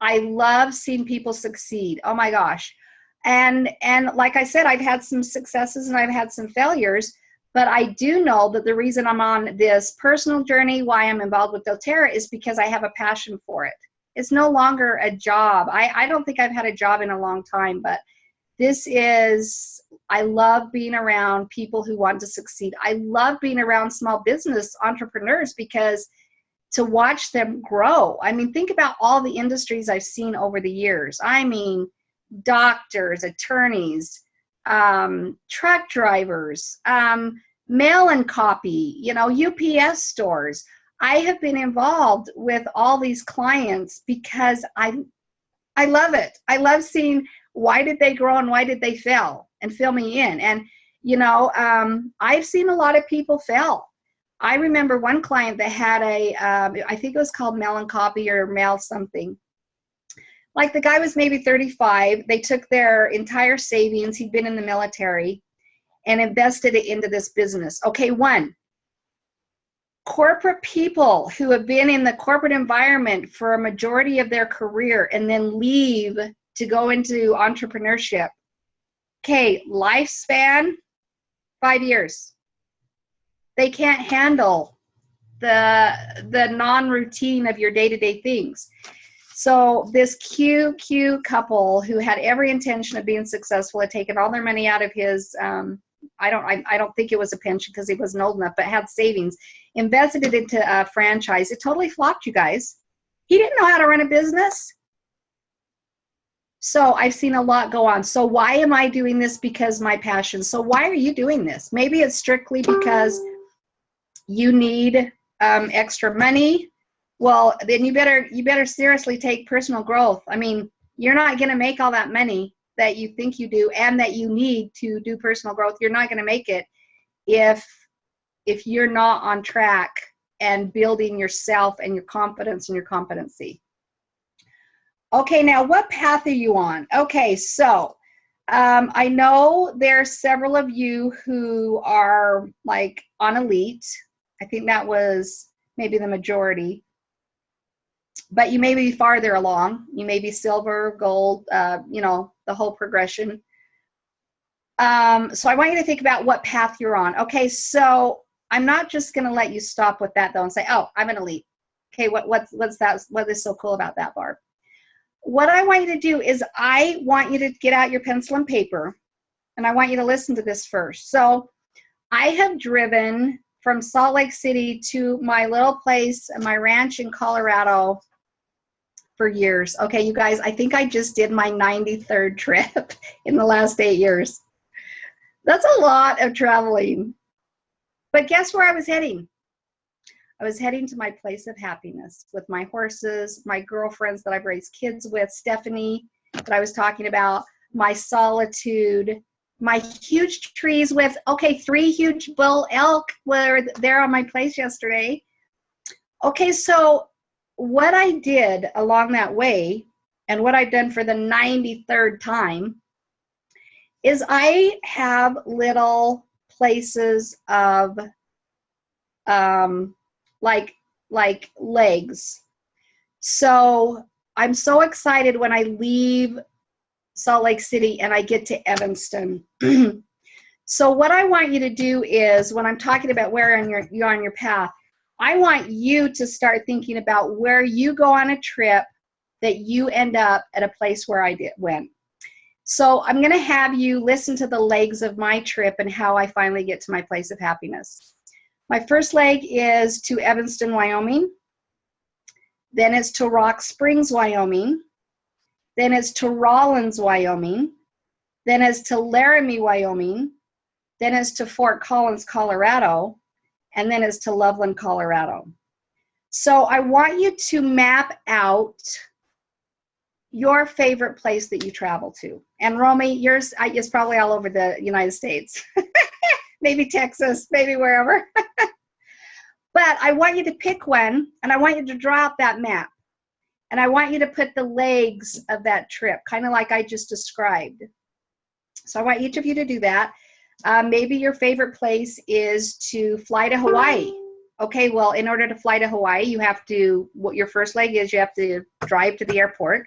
I love seeing people succeed. Oh my gosh. And like I said, I've had some successes and I've had some failures, but I do know that the reason I'm on this personal journey, why I'm involved with doTERRA, is because I have a passion for it. It's no longer a job. I don't think I've had a job in a long time, but I love being around people who want to succeed. I love being around small business entrepreneurs because to watch them grow. I mean, think about all the industries I've seen over the years. I mean, doctors, attorneys, truck drivers, mail and copy, UPS stores. I have been involved with all these clients because I love it. I love seeing why did they grow and why did they fail, and fill me in. And, I've seen a lot of people fail. I remember one client that had I think it was called melancholy or mel something. Like the guy was maybe 35. They took their entire savings. He'd been in the military and invested it into this business. Okay, one, corporate people who have been in the corporate environment for a majority of their career and then leave to go into entrepreneurship. Okay, lifespan, 5 years. They can't handle the non-routine of your day-to-day things. So this cute couple who had every intention of being successful had taken all their money out of his, I don't think it was a pension because he wasn't old enough, but had savings, invested it into a franchise. It totally flopped, you guys. He didn't know how to run a business. So I've seen a lot go on. So why am I doing this? Because my passion. So why are you doing this? Maybe it's strictly because you need extra money. Well, then you better seriously take personal growth. I mean, you're not going to make all that money that you think you do and that you need to do personal growth. You're not going to make it if you're not on track and building yourself and your confidence and your competency. Okay, now what path are you on? Okay, so I know there's several of you who are like on elite. I think that was maybe the majority. But you may be farther along. You may be silver, gold, the whole progression. So I want you to think about what path you're on. Okay, so I'm not just going to let you stop with that, though, and say, oh, I'm an elite. Okay, what's that? What is so cool about that, Barb? What I want you to do is I want you to get out your pencil and paper, and I want you to listen to this first. So I have driven from Salt Lake City to my little place, my ranch in Colorado, for years. Okay, you guys, I think I just did my 93rd trip in the last 8 years. That's a lot of traveling. But guess where I was heading? I was heading to my place of happiness with my horses, my girlfriends that I've raised kids with, Stephanie that I was talking about, my solitude, my huge trees with, 3 huge bull elk were there on my place yesterday. Okay, so what I did along that way, and what I've done for the 93rd time, is I have little places of like legs. So I'm so excited when I leave Salt Lake City and I get to Evanston. So what I want you to do is, when I'm talking about where you're on your path, I want you to start thinking about where you go on a trip that you end up at a place where I went. So I'm going to have you listen to the legs of my trip and how I finally get to my place of happiness. My first leg is to Evanston, Wyoming. Then it's to Rock Springs, Wyoming. Then it's to Rawlins, Wyoming. Then it's to Laramie, Wyoming. Then it's to Fort Collins, Colorado. And then it's to Loveland, Colorado. So I want you to map out your favorite place that you travel to. And Romy, yours is probably all over the United States. Maybe Texas, maybe wherever. But I want you to pick one, and I want you to draw out that map. And I want you to put the legs of that trip, kind of like I just described. So I want each of you to do that. Maybe your favorite place is to fly to Hawaii. Okay, well, in order to fly to Hawaii, you have to, what your first leg is, you have to drive to the airport.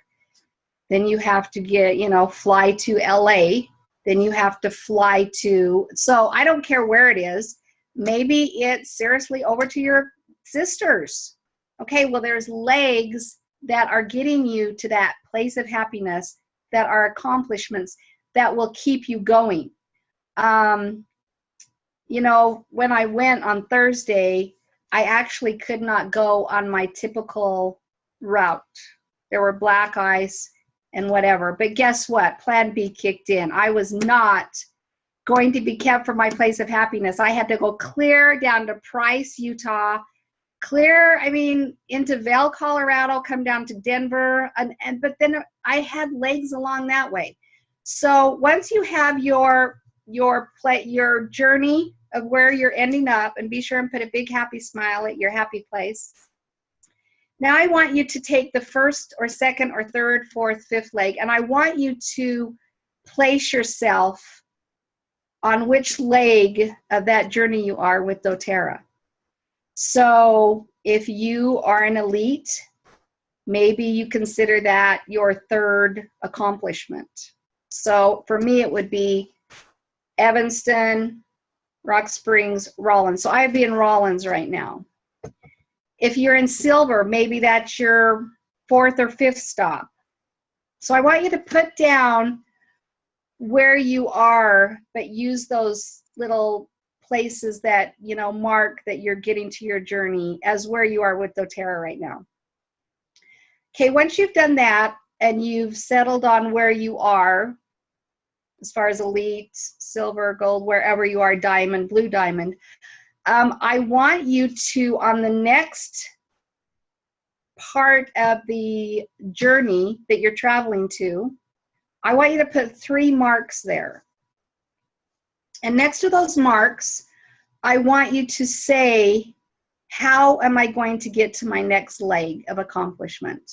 Then you have to fly to LA. Then you have to fly to, so I don't care where it is. Maybe it's seriously over to your sisters. Okay, well, there's legs that are getting you to that place of happiness, that are accomplishments that will keep you going. When I went on Thursday, I actually could not go on my typical route. There were black ice and whatever. But guess what? Plan B kicked in. I was not going to be kept from my place of happiness. I had to go clear down to Price, Utah, into Vail, Colorado, come down to Denver. But then I had legs along that way. So once you have your journey of where you're ending up, and be sure and put a big happy smile at your happy place. Now I want you to take the first or second or third, fourth, fifth leg, and I want you to place yourself on which leg of that journey you are with doTERRA. So if you are an elite, maybe you consider that your third accomplishment. So for me, it would be Evanston, Rock Springs, Rollins. So I'd be in Rollins right now. If you're in silver, maybe that's your fourth or fifth stop. So I want you to put down where you are, but use those little places that, you know, mark that you're getting to your journey as where you are with doTERRA right now. Okay, once you've done that and you've settled on where you are, as far as elite, silver, gold, wherever you are, diamond, blue diamond, I want you to, on the next part of the journey that you're traveling to, I want you to put 3 marks there. And next to those marks, I want you to say, how am I going to get to my next leg of accomplishment?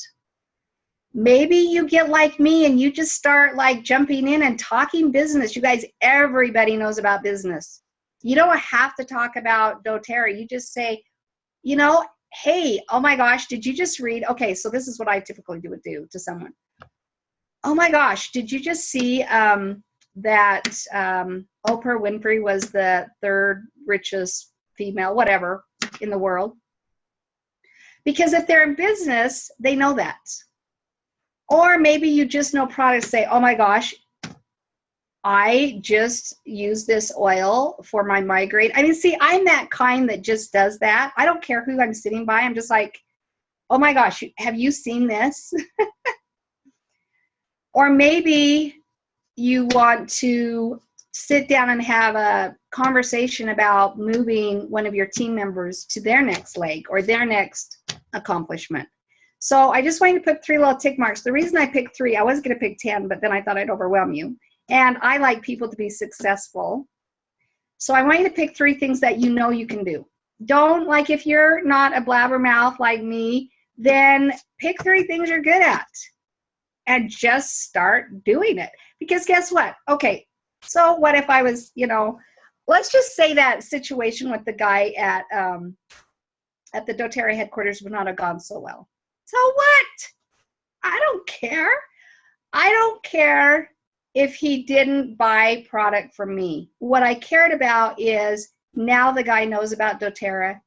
Maybe you get like me and you just start like jumping in and talking business. You guys, everybody knows about business. You don't have to talk about doTERRA. You just say, you know, hey, oh my gosh, did you just read? Okay, so this is what I typically would do to someone. Oh my gosh, did you just see that Oprah Winfrey was the 3rd richest female, whatever, in the world? Because if they're in business, they know that. Or maybe you just know products, say, oh my gosh, I just use this oil for my migraine. I mean, see, I'm that kind that just does that. I don't care who I'm sitting by. I'm just like, oh my gosh, have you seen this? Or maybe you want to sit down and have a conversation about moving one of your team members to their next leg or their next accomplishment. So I just want you to put 3 little tick marks. The reason I picked 3, I was going to pick 10, but then I thought I'd overwhelm you. And I like people to be successful. So I want you to pick 3 things that you know you can do. Don't, like, if you're not a blabbermouth like me, then pick 3 things you're good at and just start doing it. Because guess what? Okay, so what if I was, you know, let's just say that situation with the guy at the doTERRA headquarters would not have gone so well. So what? I don't care. I don't care if he didn't buy product from me. What I cared about is now the guy knows about doTERRA.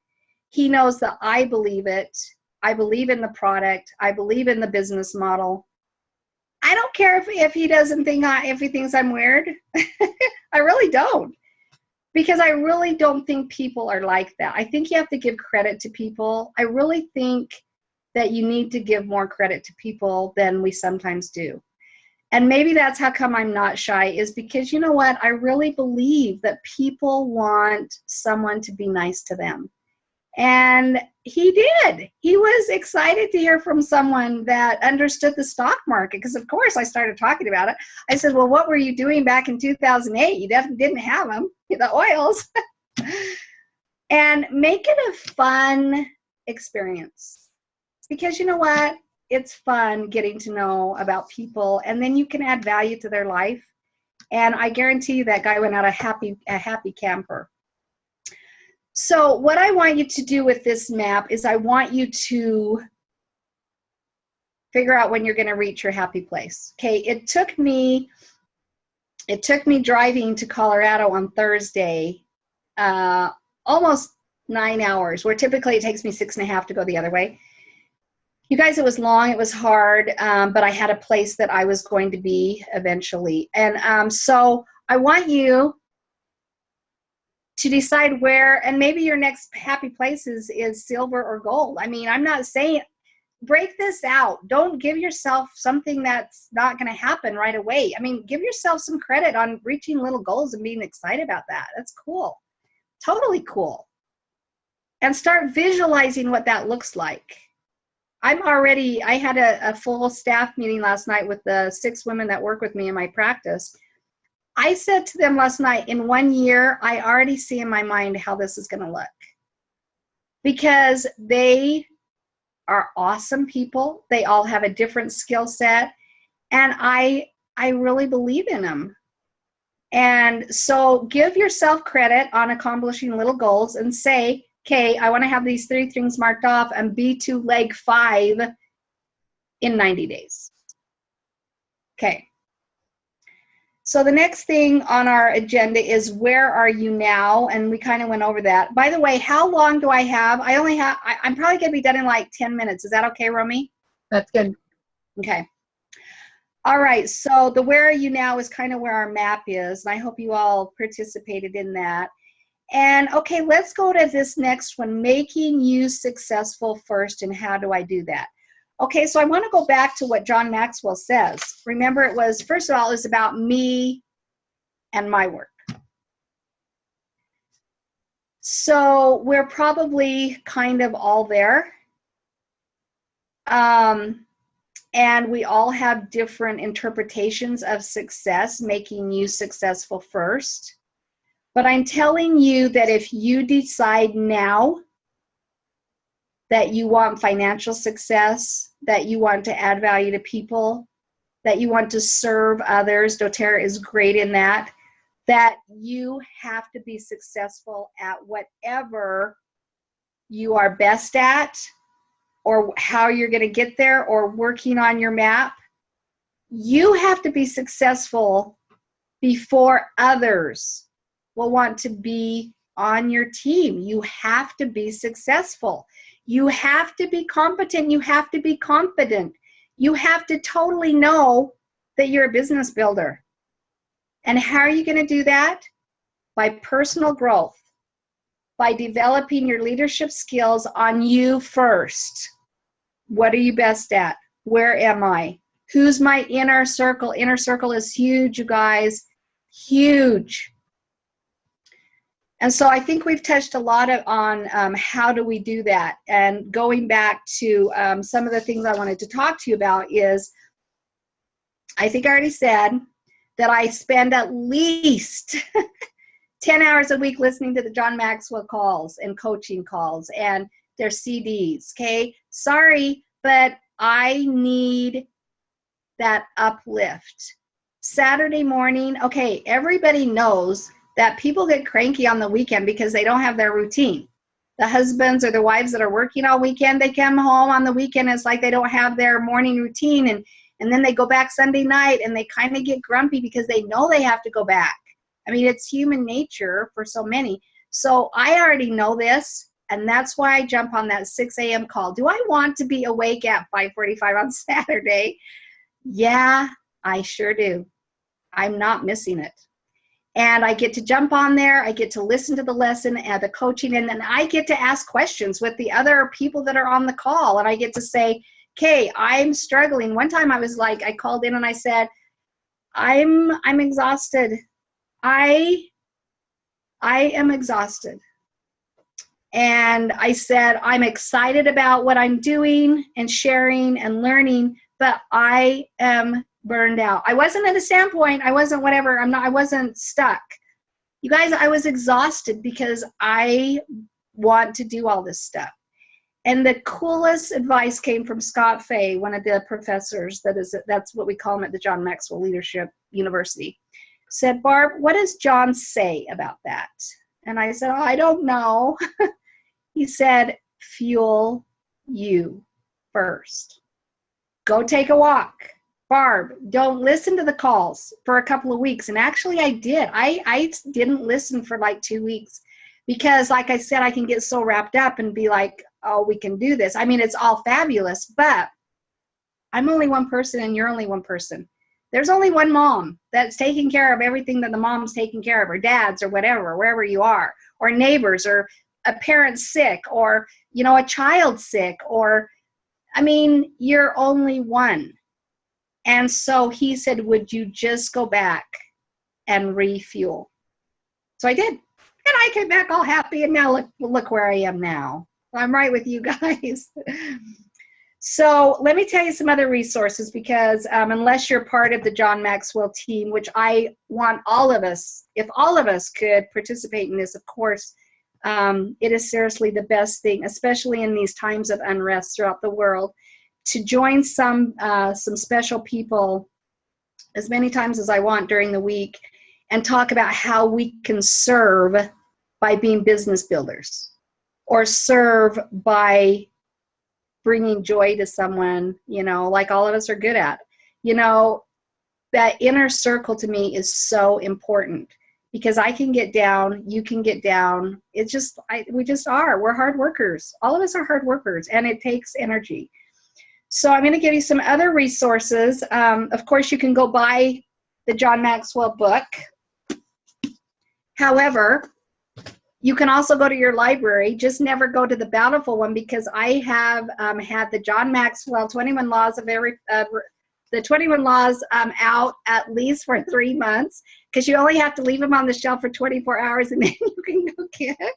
He knows that I believe it. I believe in the product. I believe in the business model. I don't care if he doesn't think if he thinks I'm weird. I really don't. Because I really don't think people are like that. I think you have to give credit to people. I really think that you need to give more credit to people than we sometimes do. And maybe that's how come I'm not shy, is because, you know what, I really believe that people want someone to be nice to them. And he did. He was excited to hear from someone that understood the stock market, because of course I started talking about it. I said, well, what were you doing back in 2008? You definitely didn't have them, the oils. And make it a fun experience. Because you know what? It's fun getting to know about people, and then you can add value to their life. And I guarantee you that guy went out a happy camper. So what I want you to do with this map is I want you to figure out when you're going to reach your happy place. Okay, it took me driving to Colorado on Thursday almost 9 hours, where typically it takes me 6.5 to go the other way. You guys, it was long, it was hard, but I had a place that I was going to be eventually. And so I want you to decide where, and maybe your next happy place is silver or gold. I mean, I'm not saying, break this out. Don't give yourself something that's not going to happen right away. I mean, give yourself some credit on reaching little goals and being excited about that. That's cool. Totally cool. And start visualizing what that looks like. I had a full staff meeting last night with the 6 women that work with me in my practice. I said to them last night, in 1 year, I already see in my mind how this is going to look. Because they are awesome people. They all have a different skill set. And I really believe in them. And so give yourself credit on accomplishing little goals and say, okay, I want to have these 3 things marked off and be to leg 5 in 90 days. Okay. So the next thing on our agenda is where are you now? And we kind of went over that. By the way, how long do I have? I'm probably going to be done in like 10 minutes. Is that okay, Romy? That's good. Okay. All right. So the where are you now is kind of where our map is. And I hope you all participated in that. And okay, let's go to this next one, making you successful first. And how do I do that? Okay, so I want to go back to what John Maxwell says. Remember, it was, first of all, it was about me and my work. So we're probably kind of all there. And we all have different interpretations of success, making you successful first. But I'm telling you that if you decide now that you want financial success, that you want to add value to people, that you want to serve others, doTERRA is great in that, that you have to be successful at whatever you are best at, or how you're going to get there, or working on your map. You have to be successful before others will want to be on your team. You have to be successful. You have to be competent. You have to be confident. You have to totally know that you're a business builder. And how are you going to do that? By personal growth, by developing your leadership skills on you first. What are you best at? Where am I? Who's my inner circle? Inner circle is huge, you guys. Huge. And so I think we've touched a lot on how do we do that. And going back to some of the things I wanted to talk to you about is, I think I already said that I spend at least 10 hours a week listening to the John Maxwell calls and coaching calls and their CDs, okay? Sorry, but I need that uplift. Saturday morning, okay, everybody knows that people get cranky on the weekend because they don't have their routine. The husbands or the wives that are working all weekend, they come home on the weekend, it's like they don't have their morning routine, and then they go back Sunday night and they kind of get grumpy because they know they have to go back. I mean, it's human nature for so many. So I already know this, and that's why I jump on that 6 a.m. call. Do I want to be awake at 5:45 on Saturday? Yeah, I sure do. I'm not missing it. And I get to jump on there. I get to listen to the lesson and the coaching, and then I get to ask questions with the other people that are on the call. And I get to say, okay, I'm struggling. One time I was like, I called in and I said, I'm exhausted. I am exhausted. And I said, I'm excited about what I'm doing and sharing and learning, but I am burned out. I wasn't at a standpoint. I wasn't whatever. I wasn't stuck. You guys, I was exhausted because I want to do all this stuff. And the coolest advice came from Scott Fay, one of the professors that's what we call him at the John Maxwell Leadership University. Said, Barb, what does John say about that? And I said, oh, I don't know. He said, fuel you first. Go take a walk. Barb, don't listen to the calls for a couple of weeks. And actually I did. I didn't listen for like 2 weeks because, like I said, I can get so wrapped up and be like, oh, we can do this. I mean, it's all fabulous, but I'm only one person and you're only one person. There's only one mom that's taking care of everything that the mom's taking care of, or dads or whatever, wherever you are, or neighbors, or a parent sick, or, you know, a child sick, or, I mean, you're only one. And so he said, would you just go back and refuel? So I did. And I came back all happy, and now look where I am now. I'm right with you guys. So let me tell you some other resources, because unless you're part of the John Maxwell team, which I want all of us, if all of us could participate in this, of course, it is seriously the best thing, especially in these times of unrest throughout the world, to join some special people as many times as I want during the week and talk about how we can serve by being business builders, or serve by bringing joy to someone, you know, like all of us are good at. You know, that inner circle to me is so important, because I can get down, you can get down. It's just, we just are. We're hard workers. All of us are hard workers, and it takes energy. So I'm going to give you some other resources. Of course, you can go buy the John Maxwell book. However, you can also go to your library. Just never go to the bountiful one, because I have had the John Maxwell 21 Laws of the 21 Laws out at least for 3 months, because you only have to leave them on the shelf for 24 hours and then you can go get it.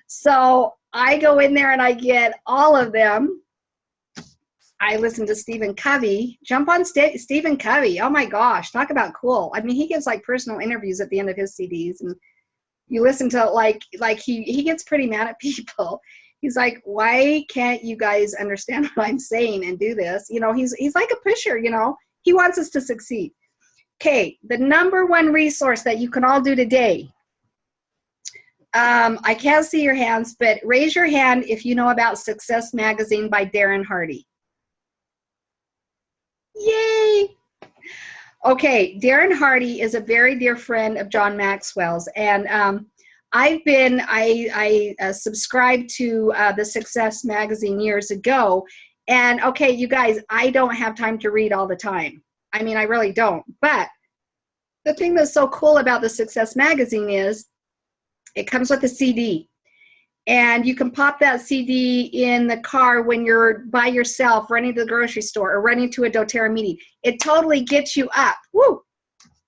So I go in there and I get all of them. I listen to Stephen Covey. Jump on Stephen Covey. Oh my gosh, talk about cool. I mean, he gives like personal interviews at the end of his CDs, and you listen to like he gets pretty mad at people. He's like, why can't you guys understand what I'm saying and do this? You know, he's like a pusher, you know. He wants us to succeed. Okay, the number one resource that you can all do today. I can't see your hands, but raise your hand if you know about Success Magazine by Darren Hardy. Yay! Okay, Darren Hardy is a very dear friend of John Maxwell's, and I subscribed to the Success Magazine years ago, and okay, you guys, I don't have time to read all the time. I mean, I really don't. But the thing that's so cool about the Success Magazine is it comes with a CD. And you can pop that CD in the car when you're by yourself, running to the grocery store or running to a doTERRA meeting. It totally gets you up. Woo!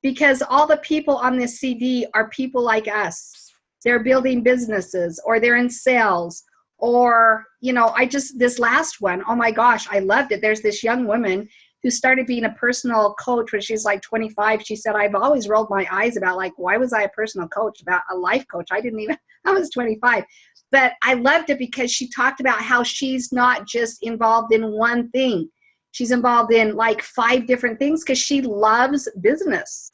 Because all the people on this CD are people like us. They're building businesses, or they're in sales, or, you know, this last one, oh my gosh, I loved it. There's this young woman who started being a personal coach when she's like 25. She said, I've always rolled my eyes about, like, why was I a personal coach, about a life coach? I was 25. But I loved it because she talked about how she's not just involved in one thing. She's involved in like 5 different things because she loves business.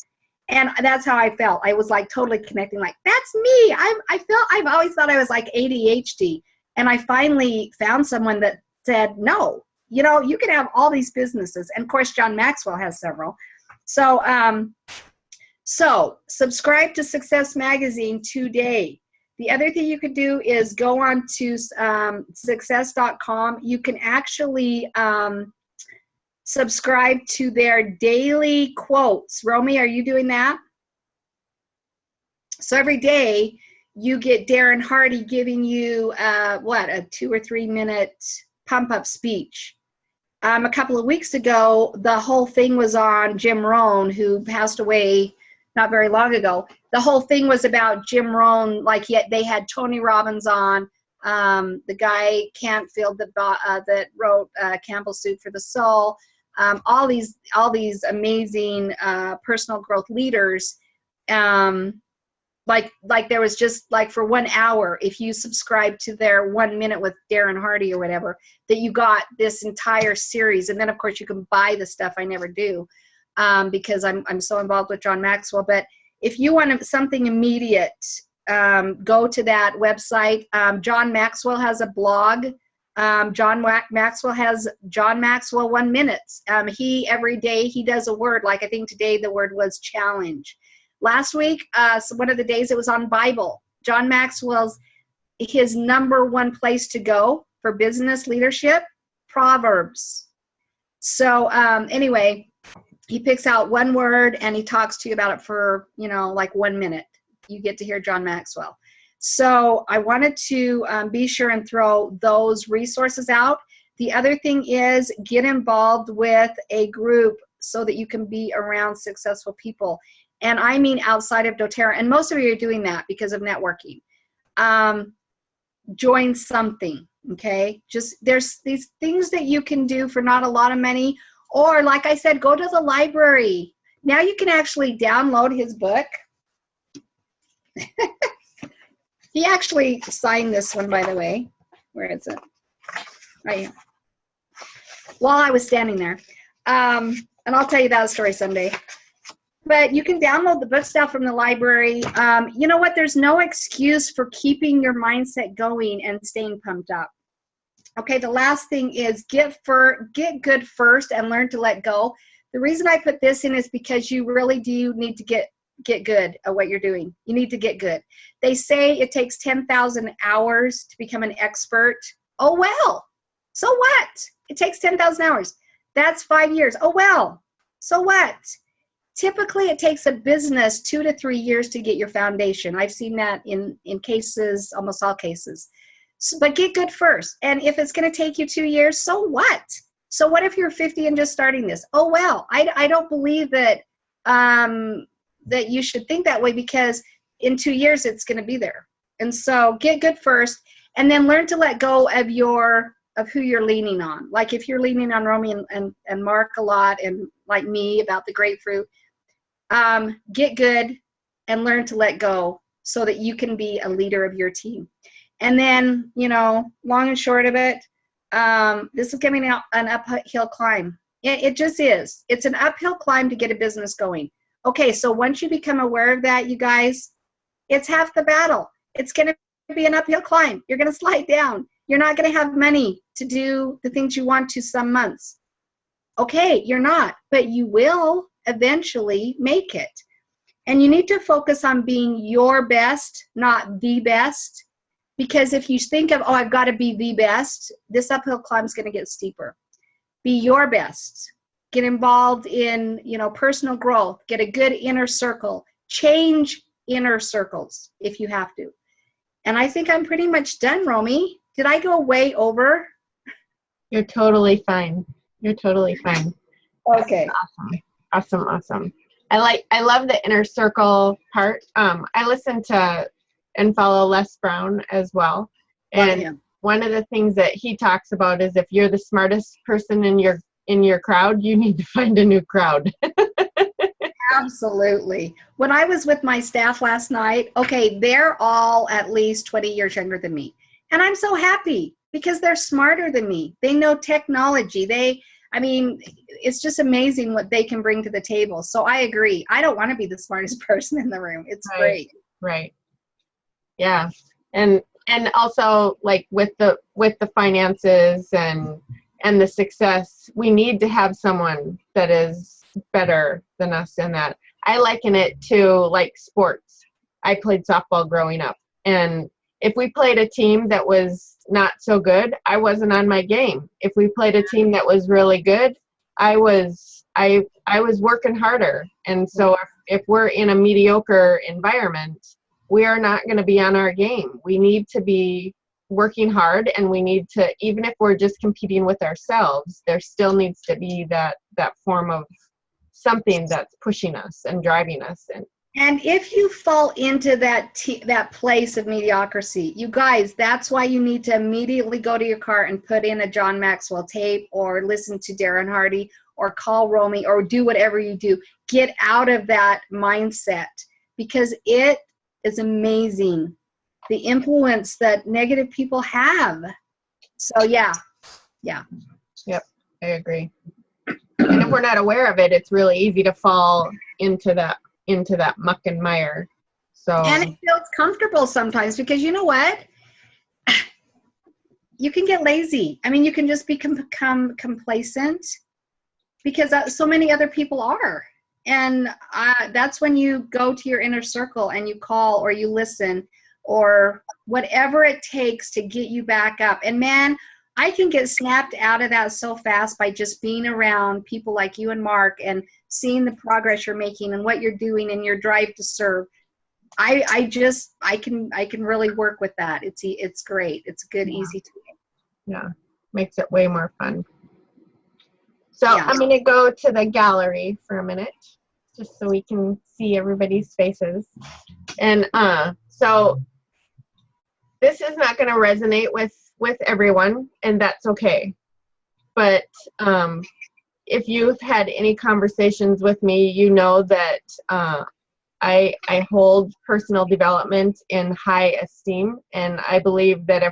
And that's how I felt. I was like totally connecting, like, that's me. I've always thought I was like ADHD. And I finally found someone that said, no, you know, you can have all these businesses. And of course, John Maxwell has several. So, subscribe to Success Magazine today. The other thing you could do is go on to success.com. You can actually subscribe to their daily quotes. Romy, are you doing that? So every day you get Darren Hardy giving you a 2 or 3 minute pump-up speech. A couple of weeks ago, the whole thing was on Jim Rohn, who passed away not very long ago. The whole thing was about Jim Rohn. Like, they had Tony Robbins on, the guy Cantfield that wrote Campbell Soup for the Soul. All these amazing personal growth leaders. Like there was just like for 1 hour, if you subscribe to their 1 minute with Darren Hardy or whatever, that you got this entire series. And then of course you can buy the stuff. I never do. Because I'm so involved with John Maxwell. But if you want something immediate, go to that website. John Maxwell has a blog. John Maxwell has John Maxwell 1 Minute. Every day he does a word. Like I think today the word was challenge. Last week, so one of the days it was on Bible. John Maxwell's, his number 1 place to go for business leadership, Proverbs. So anyway, he picks out 1 word and he talks to you about it for, like 1 minute. You get to hear John Maxwell. So I wanted to be sure and throw those resources out. The other thing is get involved with a group so that you can be around successful people. And I mean outside of doTERRA. And most of you are doing that because of networking. join something, okay? Just there's these things that you can do for not a lot of money, or like I said, go to the library. Now you can actually download his book. He actually signed this one, by the way. Where is it? Right here. While I was standing there. And I'll tell you that story someday. But you can download the book stuff from the library. You know what? There's no excuse for keeping your mindset going and staying pumped up. Okay, the last thing is get good first and learn to let go. The reason I put this in is because you really do need to get good at what you're doing. You need to get good. They say it takes 10,000 hours to become an expert. Oh, well, so what? It takes 10,000 hours. That's 5 years. Oh, well, so what? Typically, it takes a business 2 to 3 years to get your foundation. I've seen that in cases, almost all cases. So, but get good first. And if it's going to take you 2 years, so what? So what if you're 50 and just starting this? Oh, well, I don't believe that that you should think that way, because in 2 years, it's going to be there. And so get good first, and then learn to let go of who you're leaning on. Like if you're leaning on Romy and Mark a lot, and like me about the grapefruit, get good and learn to let go so that you can be a leader of your team. And then, long and short of it, this is giving out an uphill climb. It just is. It's an uphill climb to get a business going. Okay, so once you become aware of that, you guys, it's half the battle. It's going to be an uphill climb. You're going to slide down. You're not going to have money to do the things you want to some months. Okay, you're not, but you will eventually make it. And you need to focus on being your best, not the best. Because if you think of, I've got to be the best, this uphill climb is going to get steeper. Be your best. Get involved in, personal growth. Get a good inner circle. Change inner circles if you have to. And I think I'm pretty much done, Romy. Did I go way over? You're totally fine. You're totally fine. Okay. Awesome. I love the inner circle part. I listen to and follow Les Brown as well. And one of the things that he talks about is if you're the smartest person in your crowd, you need to find a new crowd. Absolutely. When I was with my staff last night, okay, they're all at least 20 years younger than me. And I'm so happy because they're smarter than me. They know technology. It's just amazing what they can bring to the table. So I agree. I don't want to be the smartest person in the room. It's great. Right. Yeah. And also like with the finances and the success, we need to have someone that is better than us in that. I liken it to like sports. I played softball growing up, and if we played a team that was not so good, I wasn't on my game. If we played a team that was really good, I was working harder. And so if we're in a mediocre environment, we are not going to be on our game. We need to be working hard, and we need to, even if we're just competing with ourselves, there still needs to be that form of something that's pushing us and driving us. And if you fall into that place of mediocrity, you guys, that's why you need to immediately go to your car and put in a John Maxwell tape, or listen to Darren Hardy, or call Romy, or do whatever you do. Get out of that mindset, because it is amazing the influence that negative people have. So yeah. Yep, I agree. And if we're not aware of it, it's really easy to fall into that muck and mire. And it feels comfortable sometimes, because you know what? You can get lazy. You can just become complacent, because so many other people are. And that's when you go to your inner circle and you call, or you listen, or whatever it takes to get you back up. And man, I can get snapped out of that so fast by just being around people like you and Mark, and seeing the progress you're making and what you're doing and your drive to serve. I can really work with that. It's great. It's a good, easy tool. Yeah, makes it way more fun. So I'm going to go to the gallery for a minute, just so we can see everybody's faces. And so this is not going to resonate with everyone, and that's okay. But if you've had any conversations with me, you know that I hold personal development in high esteem, and I believe that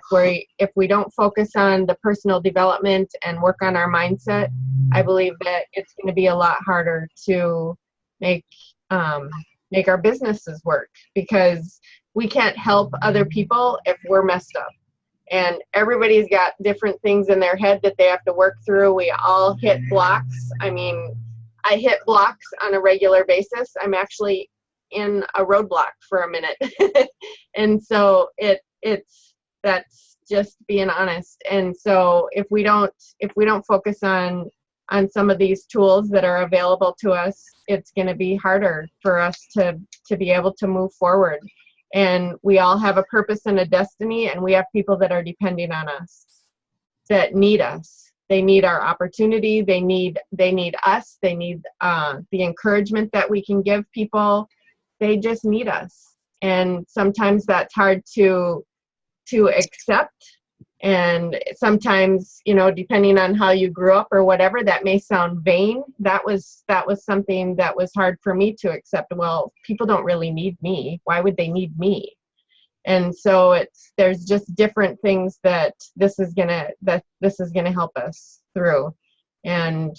if we don't focus on the personal development and work on our mindset, I believe that it's going to be a lot harder to make our businesses work, because we can't help other people if we're messed up. And everybody's got different things in their head that they have to work through. We all hit blocks. I mean, I hit blocks on a regular basis. I'm actually in a roadblock for a minute. And so that's just being honest. And so if we don't focus on some of these tools that are available to us, it's going to be harder for us to be able to move forward. And we all have a purpose and a destiny, and we have people that are depending on us, that need us. They need our opportunity. They need us. They need the encouragement that we can give people. They just need us. And sometimes that's hard to accept. And sometimes, depending on how you grew up or whatever, that may sound vain. That was something that was hard for me to accept. Well, people don't really need me. Why would they need me? And so there's just different things that this is gonna help us through. And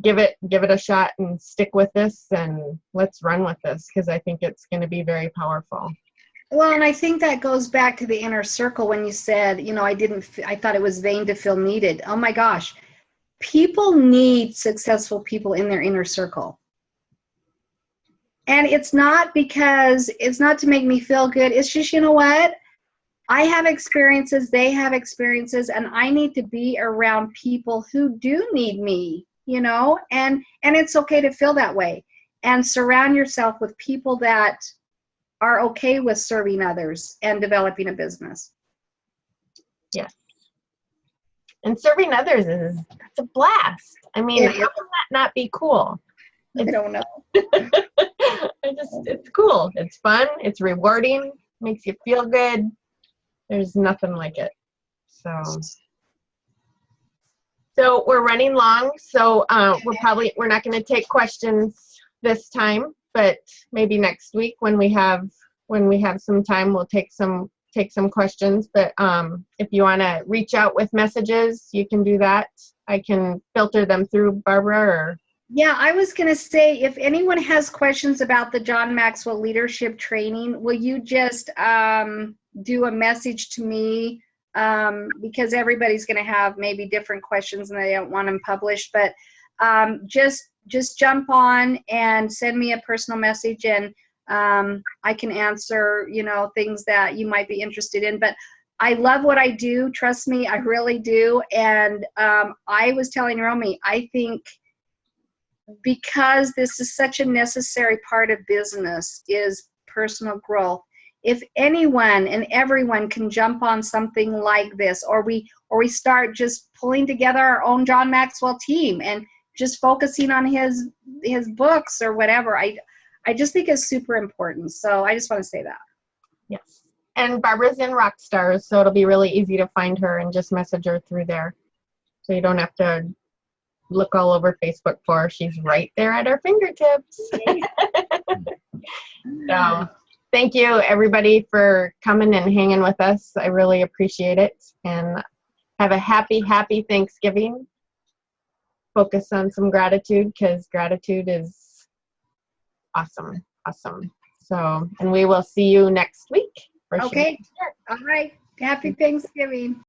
give it a shot and stick with this, and let's run with this, because I think it's going to be very powerful. Well, and I think that goes back to the inner circle when you said, I thought it was vain to feel needed. Oh my gosh. People need successful people in their inner circle. And it's not to make me feel good. It's just, you know what? I have experiences, they have experiences, and I need to be around people who do need me, and it's okay to feel that way. And surround yourself with people that are okay with serving others and developing a business. Yes. And serving others it's a blast. I mean, how can that not be cool? I don't know. It's cool. It's fun. It's rewarding. Makes you feel good. There's nothing like it. So we're running long. So we're not going to take questions this time, but maybe next week when we have some time, we'll take some questions. But if you want to reach out with messages, you can do that. I can filter them through, Barbara. Yeah, I was going to say, if anyone has questions about the John Maxwell Leadership Training, will you just do a message to me? Because everybody's going to have maybe different questions and they don't want them published. But just jump on and send me a personal message, and I can answer, things that you might be interested in. But I love what I do. Trust me, I really do. And I was telling Romy, I think because this is such a necessary part of business is personal growth. If anyone and everyone can jump on something like this, or we start just pulling together our own John Maxwell team and just focusing on his books or whatever, I just think it's super important. So I just want to say that. Yes. And Barbara's in Rockstars, so it'll be really easy to find her and just message her through there. So you don't have to look all over Facebook for her. She's right there at our fingertips. So thank you, everybody, for coming and hanging with us. I really appreciate it. And have a happy Thanksgiving. Focus on some gratitude, because gratitude is awesome. So, and we will see you next week. Okay. All right. Happy Thanksgiving.